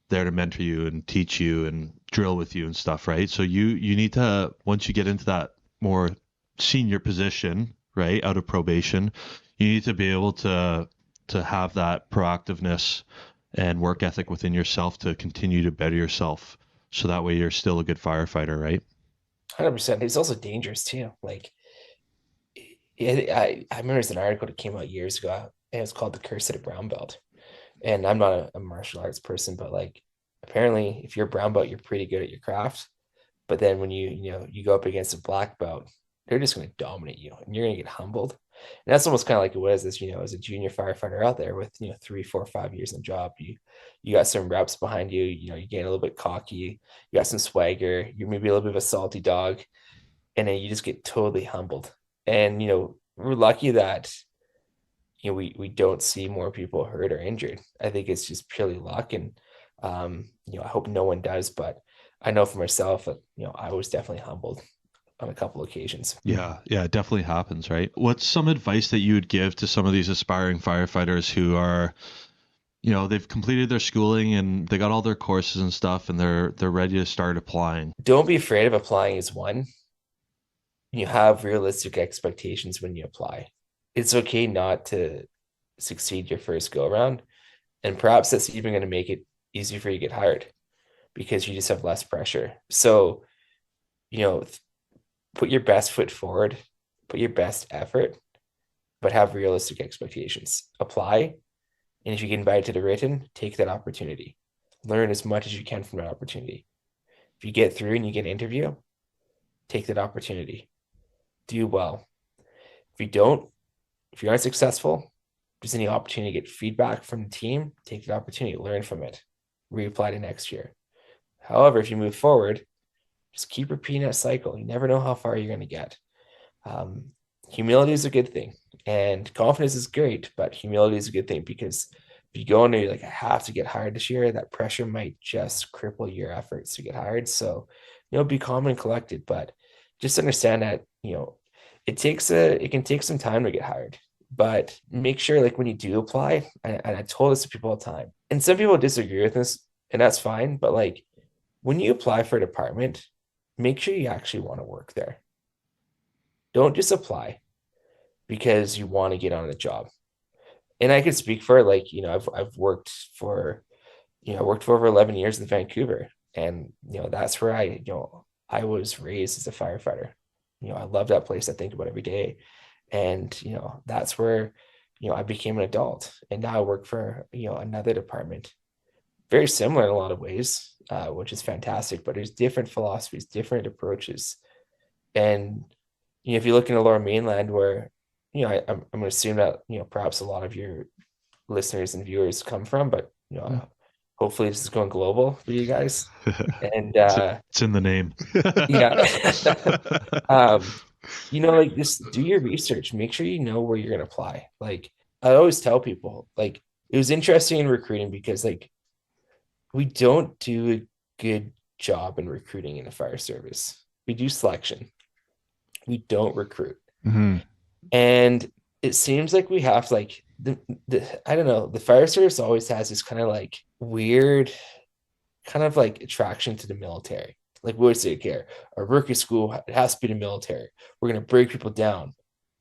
there to mentor you and teach you and drill with you and stuff, right? So you need to, once you get into that more senior position, right, out of probation, you need to be able to have that proactiveness and work ethic within yourself to continue to better yourself. So that way you're still a good firefighter, right? 100%. It's also dangerous too. Like, I remember there's an article that came out years ago and it was called The Curse of the Brown Belt. And I'm not a martial arts person, but like apparently if you're a brown belt, you're pretty good at your craft. But then when you go up against a black belt, they're just going to dominate you and you're going to get humbled. And that's almost kind of like what is this, as a junior firefighter out there with, 3, 4, 5 years in the job, you got some reps behind you, you're getting a little bit cocky, you got some swagger, you're maybe a little bit of a salty dog, and then you just get totally humbled. And, we're lucky that, we don't see more people hurt or injured. I think it's just purely luck. And, I hope no one does, but I know for myself that, I was definitely humbled on a couple occasions. Yeah, it definitely happens, right? What's some advice that you would give to some of these aspiring firefighters who are, they've completed their schooling and they got all their courses and stuff and they're ready to start applying? Don't be afraid of applying is one. You have realistic expectations when you apply. It's okay not to succeed your first go around. And perhaps that's even going to make it easier for you to get hired because you just have less pressure. So, put your best foot forward, put your best effort, but have realistic expectations. Apply. And if you get invited to the written, take that opportunity. Learn as much as you can from that opportunity. If you get through and you get an interview, take that opportunity. Do well. If you don't, if you aren't successful, if there's any opportunity to get feedback from the team, take the opportunity, learn from it, reapply to next year. However, if you move forward, just keep repeating that cycle. You never know how far you're going to get. Humility is a good thing, and confidence is great, but humility is a good thing because if you go in there, you're like, I have to get hired this year, that pressure might just cripple your efforts to get hired. So, be calm and collected, but just understand that, it can take some time to get hired, but make sure like when you do apply, and I told this to people all the time, and some people disagree with this, and that's fine, but like when you apply for a department, make sure you actually want to work there. Don't just apply because you want to get on the job. And I could speak for like, I've worked for, I worked for over 11 years in Vancouver. And, that's where I was raised as a firefighter. I love that place. I think about every day. And, that's where, I became an adult. And now I work for, another department. Very similar in a lot of ways, which is fantastic, but there's different philosophies, different approaches. And, if you look in the Lower Mainland where, I'm going to assume that, perhaps a lot of your listeners and viewers come from, but, hopefully this is going global for you guys. And It's in the name. yeah, like just do your research. Make sure you know where you're going to apply. Like I always tell people, like it was interesting in recruiting because like we don't do a good job in recruiting in the fire service. We do selection. We don't recruit. Mm-hmm. And it seems like we have like I don't know, the fire service always has this kind of like weird kind of like attraction to the military. Like we always say, okay, our rookie school, it has to be the military. We're going to break people down,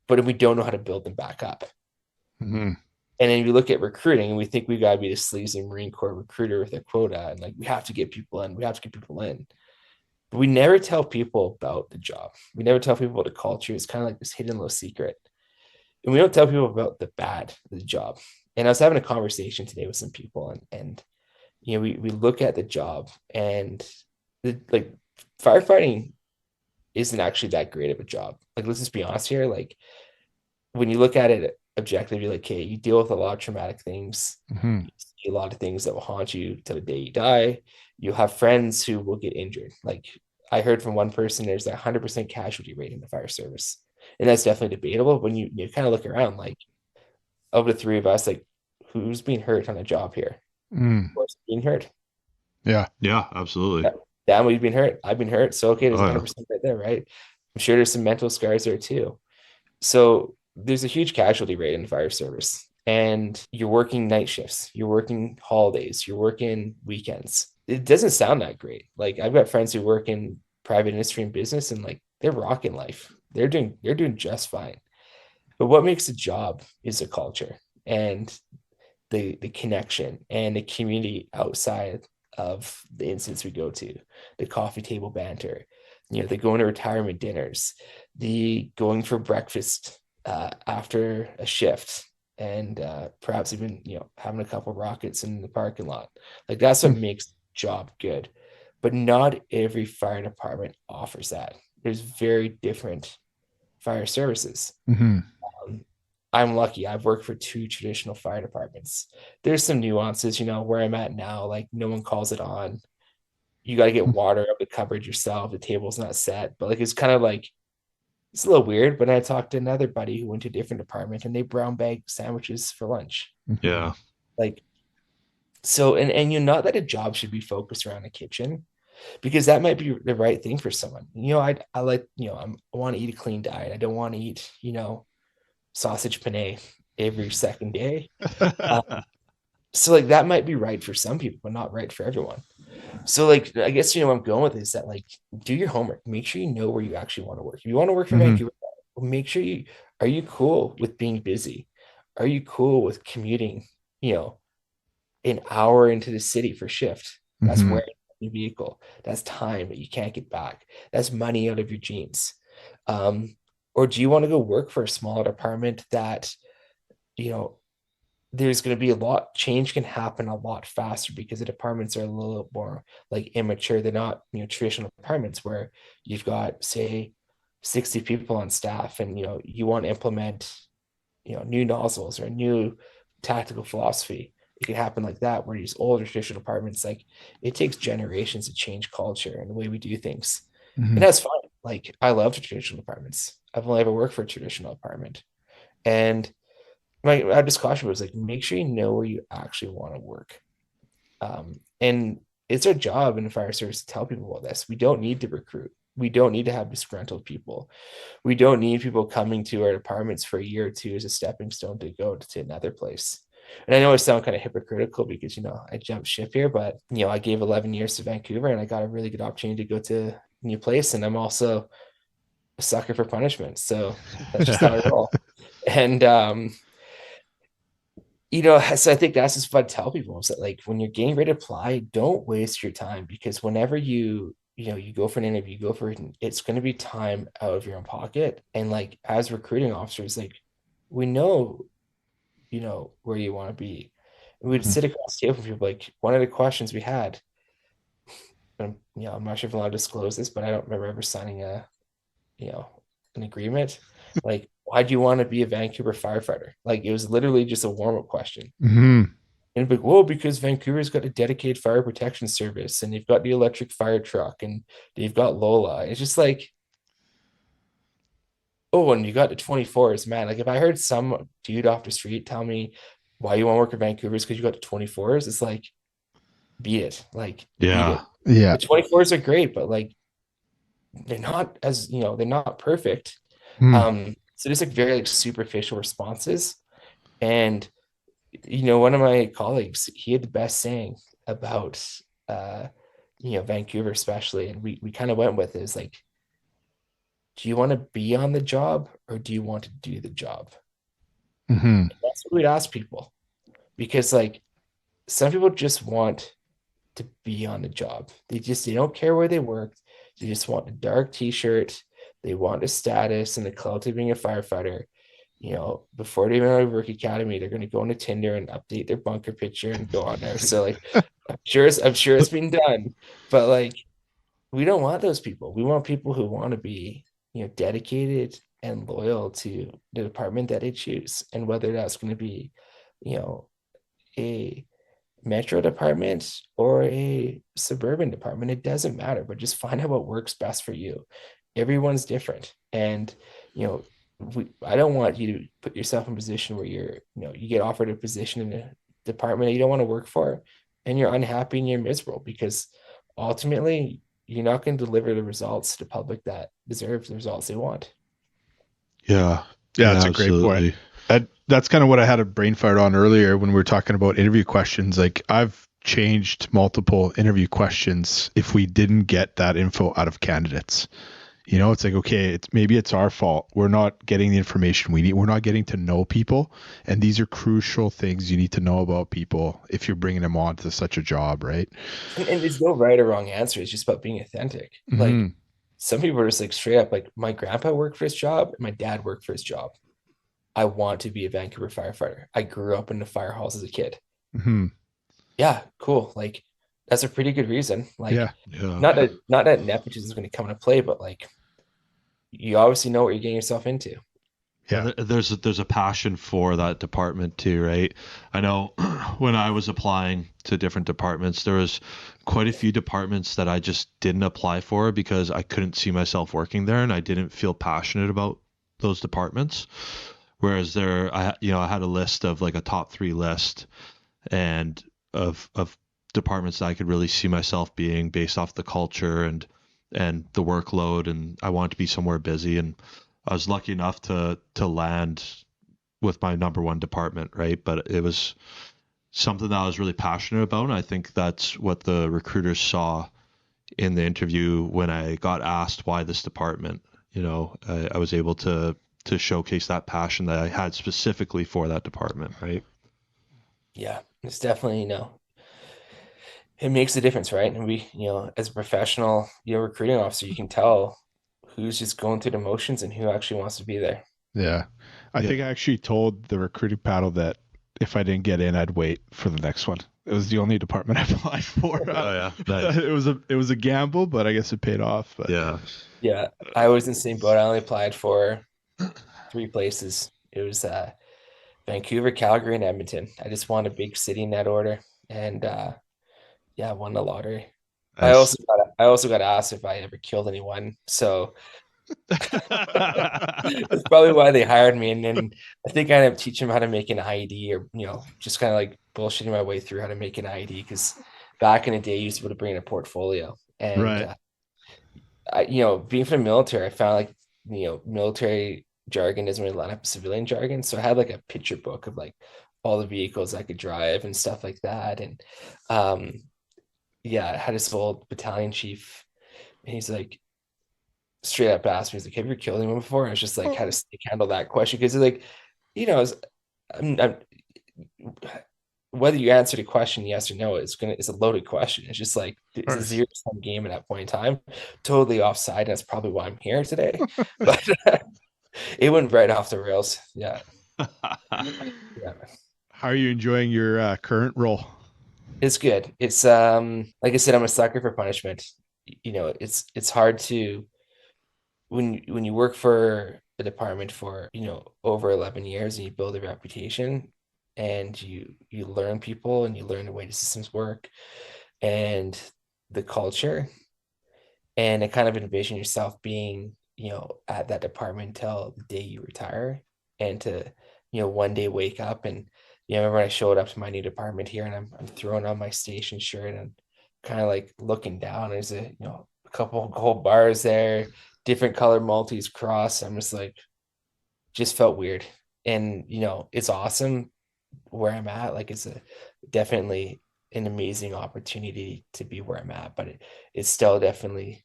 but we don't know how to build them back up. Mm-hmm. And then we look at recruiting and we think we got to be the sleazy Marine Corps recruiter with a quota. And like, we have to get people in, we have to get people in. But we never tell people about the job. We never tell people about the culture. It's kind of like this hidden little secret. And we don't tell people about the bad of the job. And I was having a conversation today with some people and we look at the job and like firefighting isn't actually that great of a job. Like, let's just be honest here. Like when you look at it objectively, like, okay, you deal with a lot of traumatic things. Mm-hmm. You see a lot of things that will haunt you till the day you die. You'll have friends who will get injured. Like I heard from one person, there's a 100% casualty rate in the fire service. And that's definitely debatable. When you kind of look around, like of the three of us, like who's being hurt on the job here? Who's being hurt? Yeah. Yeah, absolutely. Dan, we've been hurt. I've been hurt. So, okay, there's 100% right there, right? I'm sure there's some mental scars there too. So there's a huge casualty rate in the fire service. And you're working night shifts, you're working holidays, you're working weekends. It doesn't sound that great. Like I've got friends who work in private industry and business and like they're rocking life. They're doing just fine. But what makes a job is the culture and the connection and the community outside of the instance we go to, the coffee table banter, the going to retirement dinners, the going for breakfast after a shift, and perhaps even having a couple rockets in the parking lot. Like that's what makes the job good. But not every fire department offers that. There's very different fire services. Mm-hmm. I'm lucky. I've worked for 2 traditional fire departments. There's some nuances, where I'm at now, like no one calls it on. You got to get water up the cupboard yourself. The table's not set, but like, it's kind of like, it's a little weird. But I talked to another buddy who went to a different department and they brown bag sandwiches for lunch. Yeah. Like, so, and not that a job should be focused around the kitchen, because that might be the right thing for someone. I like, I want to eat a clean diet. I don't want to eat, sausage penne every second day. So like that might be right for some people, but not right for everyone. So like, I guess, where I'm going with is that like, do your homework, make sure you know where you actually want to work. If you want to work for Vancouver, make sure are you cool with being busy? Are you cool with commuting, an hour into the city for shift? That's where your vehicle, that's time that you can't get back. That's money out of your jeans. Or do you want to go work for a smaller department that, there's going to be a lot, change can happen a lot faster because the departments are a little more like immature. They're not, traditional departments where you've got, say, 60 people on staff and, you want to implement, new nozzles or a new tactical philosophy. It can happen like that, where these older traditional departments, like it takes generations to change culture and the way we do things. And that's fine. Like I love the traditional departments. I've only ever worked for a traditional department. And I just caution was like, make sure you know where you actually want to work. And it's our job in the fire service to tell people about this. We don't need to recruit. We don't need to have disgruntled people. We don't need people coming to our departments for a year or two as a stepping stone to go to another place. And I know I sound kind of hypocritical because, I jumped ship here, but, I gave 11 years to Vancouver and I got a really good opportunity to go to a new place. And I'm also a sucker for punishment. So that's just how I roll. And, so I think that's just what I tell people is that, like, when you're getting ready to apply, don't waste your time, because whenever you go for an interview, it's going to be time out of your own pocket. And like, as recruiting officers, like, we know, where you want to be. And we'd sit across the table with people. Like, one of the questions we had, and I'm not sure if I'm allowed to disclose this, but I don't remember ever signing you know, an agreement. Like, why do you want to be a Vancouver firefighter? Like, it was literally just a warm-up question. Mm-hmm. And be like, well, because Vancouver's got a dedicated fire protection service, and they've got the electric fire truck, and they've got Lola. It's just like, oh, and you got the 24s, man. Like, if I heard some dude off the street tell me why you want to work in Vancouver is because you got the 24s, it's like, beat it. Like, beat it. Yeah. Yeah. The 24s are great, but like, they're not perfect. Mm. So there's like very like superficial responses. And one of my colleagues, he had the best saying about Vancouver especially, and we kind of went with it, is like, do you want to be on the job or do you want to do the job? Mm-hmm. And that's what we'd ask people, because like, some people just want to be on the job. They don't care where they work. They just want a dark t-shirt. They want a status and the clout of being a firefighter. Before they even go to work academy, they're going to go into Tinder and update their bunker picture and go on there. So like, I'm sure it's been done, but like, we don't want those people. We want people who want to be, dedicated and loyal to the department that they choose. And whether that's going to be, you know, a metro department or a suburban department, it doesn't matter, but just find out what works best for you. Everyone's different. And, I don't want you to put yourself in a position where you get offered a position in a department that you don't want to work for, and you're unhappy and you're miserable, because ultimately you're not going to deliver the results to the public that deserves the results they want. Yeah. Yeah, that's a great point. That's kind of what I had a brain fart on earlier when we were talking about interview questions. Like, I've changed multiple interview questions if we didn't get that info out of candidates. It's like, okay, maybe it's our fault. We're not getting the information we need. We're not getting to know people. And these are crucial things you need to know about people if you're bringing them on to such a job, right? And there's no right or wrong answer. It's just about being authentic. Like, Mm-hmm. some people are just like straight up, like, my grandpa worked for his job and my dad worked for his job. I want to be a Vancouver firefighter. I grew up in the fire halls as a kid. Mm-hmm. Yeah, cool. Like, that's a pretty good reason. Like, Yeah. not that nepotism is going to come into play, but like, you obviously know what you're getting yourself into. Yeah. There's a passion for that department too, right? I know when I was applying to different departments, there was quite a few departments that I just didn't apply for because I couldn't see myself working there and I didn't feel passionate about those departments. Whereas I had a list of like a top 3 list and of departments that I could really see myself being based off the culture and the workload, and I wanted to be somewhere busy, and I was lucky enough to land with my number one department, right? But it was something that I was really passionate about, and I think that's what the recruiters saw in the interview when I got asked why this department. I was able to showcase that passion that I had specifically for that department, right? Yeah, it's definitely, it makes a difference, right? And we, as a professional, recruiting officer, you can tell who's just going through the motions and who actually wants to be there. Yeah. I think I actually told the recruiting panel that if I didn't get in, I'd wait for the next one. It was the only department I applied for. Oh yeah, nice. It was a gamble, but I guess it paid off. But. Yeah, I was in the same boat. I only applied for 3 places. It was Vancouver, Calgary, and Edmonton. I just wanted a big city in that order, and I won the lottery. Nice. I also got asked if I ever killed anyone, so that's probably why they hired me. And then I think I ended up teaching them how to make an IED, or just kind of like bullshitting my way through how to make an IED, because back in the day, you used to be able to bring in a portfolio, and Right. being from the military, I found like, military jargon doesn't really line up with civilian jargon. So I had like a picture book of like all the vehicles I could drive and stuff like that. And um, yeah, I had this old battalion chief, and he's like straight up asked me, he's like, "Have you killed anyone before?" And I was just like, how to handle that question because like, I'm whether you answer the question yes or no, it's a loaded question. It's just like it's a 0-sum game at that point in time. Totally offside. That's probably why I'm here today. But it went right off the rails. Yeah. Yeah. How are you enjoying your current role? It's good. It's like I said, I'm a sucker for punishment. It's hard to when you work for a department for, over 11 years and you build a reputation and you learn people and you learn the way the systems work and the culture, and I kind of envision yourself being, at that department until the day you retire, and to, one day wake up and, I remember when I showed up to my new department here and I'm throwing on my station shirt and kind of like looking down. There's a couple of gold bars there, different color multis cross. I'm just like, just felt weird. And, it's awesome where I'm at. Like definitely an amazing opportunity to be where I'm at, but it's still definitely,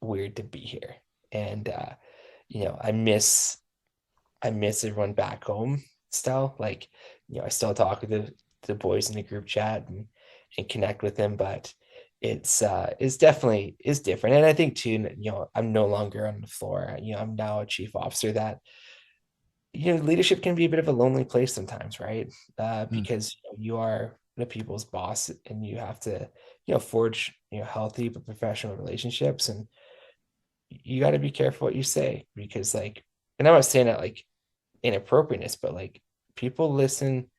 weird to be here. And I miss everyone back home still. Like, I still talk with the boys in the group chat and connect with them, but it's definitely is different. And I think too, I'm no longer on the floor. I'm now a chief officer that, leadership can be a bit of a lonely place sometimes, right? Because you are the people's boss and you have to, forge, healthy but professional relationships. And you got to be careful what you say because, like, and I'm not saying that like inappropriateness, but like people listen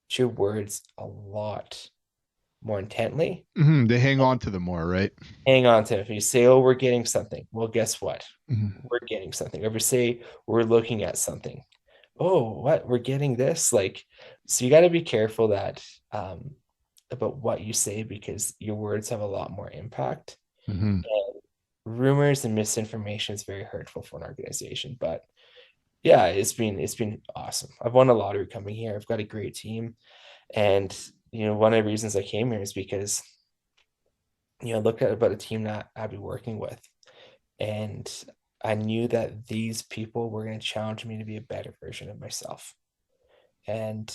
to your words a lot more intently. They hang on to them more, right? Hang on to it. If you say, "Oh, we're getting something," well, guess what? Mm-hmm. We're getting something. Or if you say, "We're looking at something," oh, what? We're getting this? Like, so you got to be careful that about what you say because your words have a lot more impact. Mm-hmm. And rumors and misinformation is very hurtful for an organization. But yeah, it's been awesome. I've won a lottery coming here. I've got a great team, and one of the reasons I came here is because look at about a team that I'd be working with, and I knew that these people were going to challenge me to be a better version of myself. And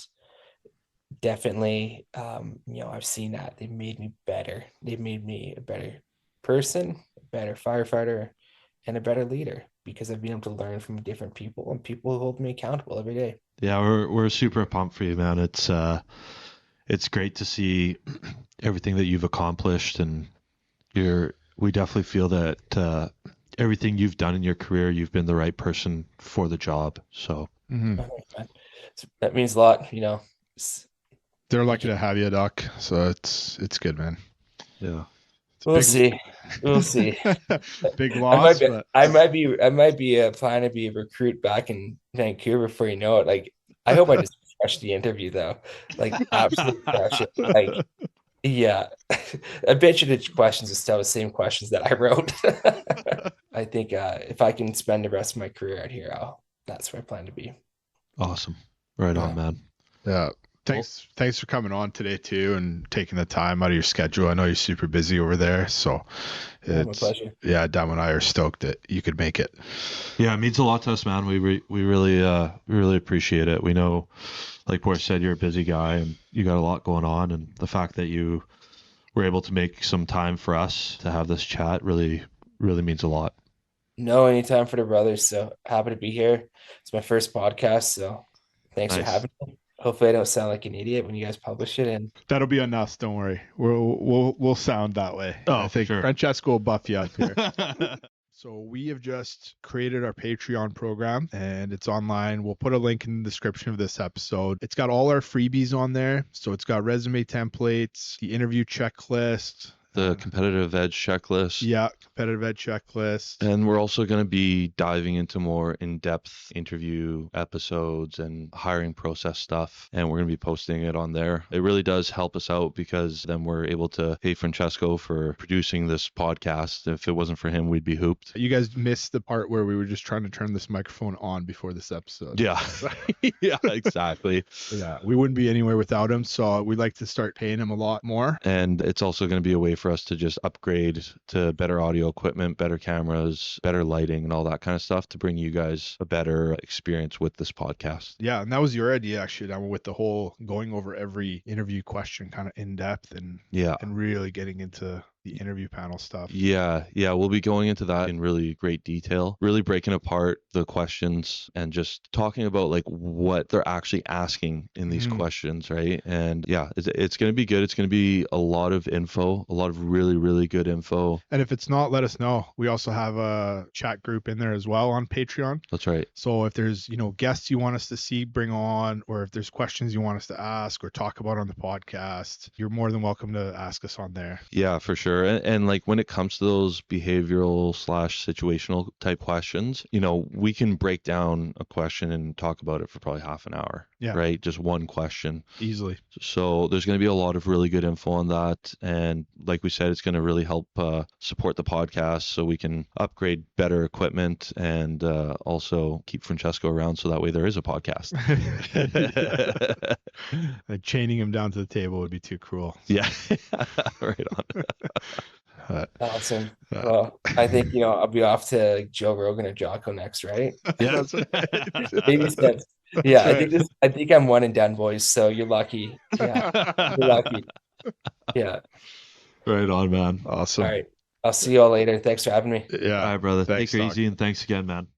definitely, I've seen that they've made me better. They've made me a better person, a better firefighter, and a better leader because I've been able to learn from different people and people who hold me accountable every day. Yeah, we're super pumped for you, man. It's great to see everything that you've accomplished, and we definitely feel that everything you've done in your career, you've been the right person for the job. So That means a lot, they're lucky to have you, Doc. So it's good, man. yeah, We'll see. We'll see. Big loss, but I might be planning to be a recruit back in Vancouver before you know it. Like, I hope I just crushed the interview though. Like, absolutely crush it. Like, yeah. I bet you the questions are still the same questions that I wrote. I think if I can spend the rest of my career out here, that's where I plan to be. awesome. Right on, man. Yeah. Thanks for coming on today too and taking the time out of your schedule. I know you're super busy over there, so My pleasure. Yeah, Dom and I are stoked that you could make it. Yeah, it means a lot to us, man. We really appreciate it. We know, like Boris said, you're a busy guy and you got a lot going on, and the fact that you were able to make some time for us to have this chat really means a lot. No, anytime for the brothers. So happy to be here. It's my first podcast, so thanks for Nice. having me. Hopefully I don't sound like an idiot when you guys publish it. And That'll be on us. Don't worry. We'll sound that way. Oh, I think sure. Francesco will buff you up here. So we have just created our Patreon program and it's online. We'll put a link in the description of this episode. It's got all our freebies on there. So it's got resume templates, the interview checklist, the competitive edge checklist. Yeah, competitive edge checklist. And we're also going to be diving into more in-depth interview episodes and hiring process stuff. And we're going to be posting it on there. It really does help us out because then we're able to pay Francesco for producing this podcast. If it wasn't for him, we'd be hooped. You guys missed the part where we were just trying to turn this microphone on before this episode. Yeah. Yeah, exactly. Yeah, we wouldn't be anywhere without him. So we'd like to start paying him a lot more. And it's also going to be a way for us to just upgrade to better audio equipment, better cameras, better lighting, and all that kind of stuff to bring you guys a better experience with this podcast. Yeah, and that was your idea actually, Dan, with the whole going over every interview question kind of in depth and really getting into the interview panel stuff. Yeah, we'll be going into that in really great detail, really breaking apart the questions and just talking about like what they're actually asking in these questions, right? And yeah, it's going to be good. It's going to be a lot of info, a lot of really, really good info. And if it's not, let us know. We also have a chat group in there as well on Patreon. That's right. So if there's, guests you want us to see, bring on, or if there's questions you want us to ask or talk about on the podcast, you're more than welcome to ask us on there. Yeah, for sure. And like when it comes to those behavioral / situational type questions, we can break down a question and talk about it for probably half an hour. Yeah. Right. Just one question. Easily. So there's going to be a lot of really good info on that. And like we said, it's going to really help support the podcast so we can upgrade better equipment and also keep Francesco around so that way there is a podcast. Chaining him down to the table would be too cruel. Yeah. Right on. Awesome. Well, I think I'll be off to Joe Rogan or Jocko next, right? Yeah, that's right. Baby steps. Yeah, right. I think I'm one and done, boys. So you're lucky. Yeah, you're lucky. Yeah. Right on, man. Awesome. All right. I'll see you all later. Thanks for having me. Yeah. All right, brother. Thanks, Take it easy and thanks again, man.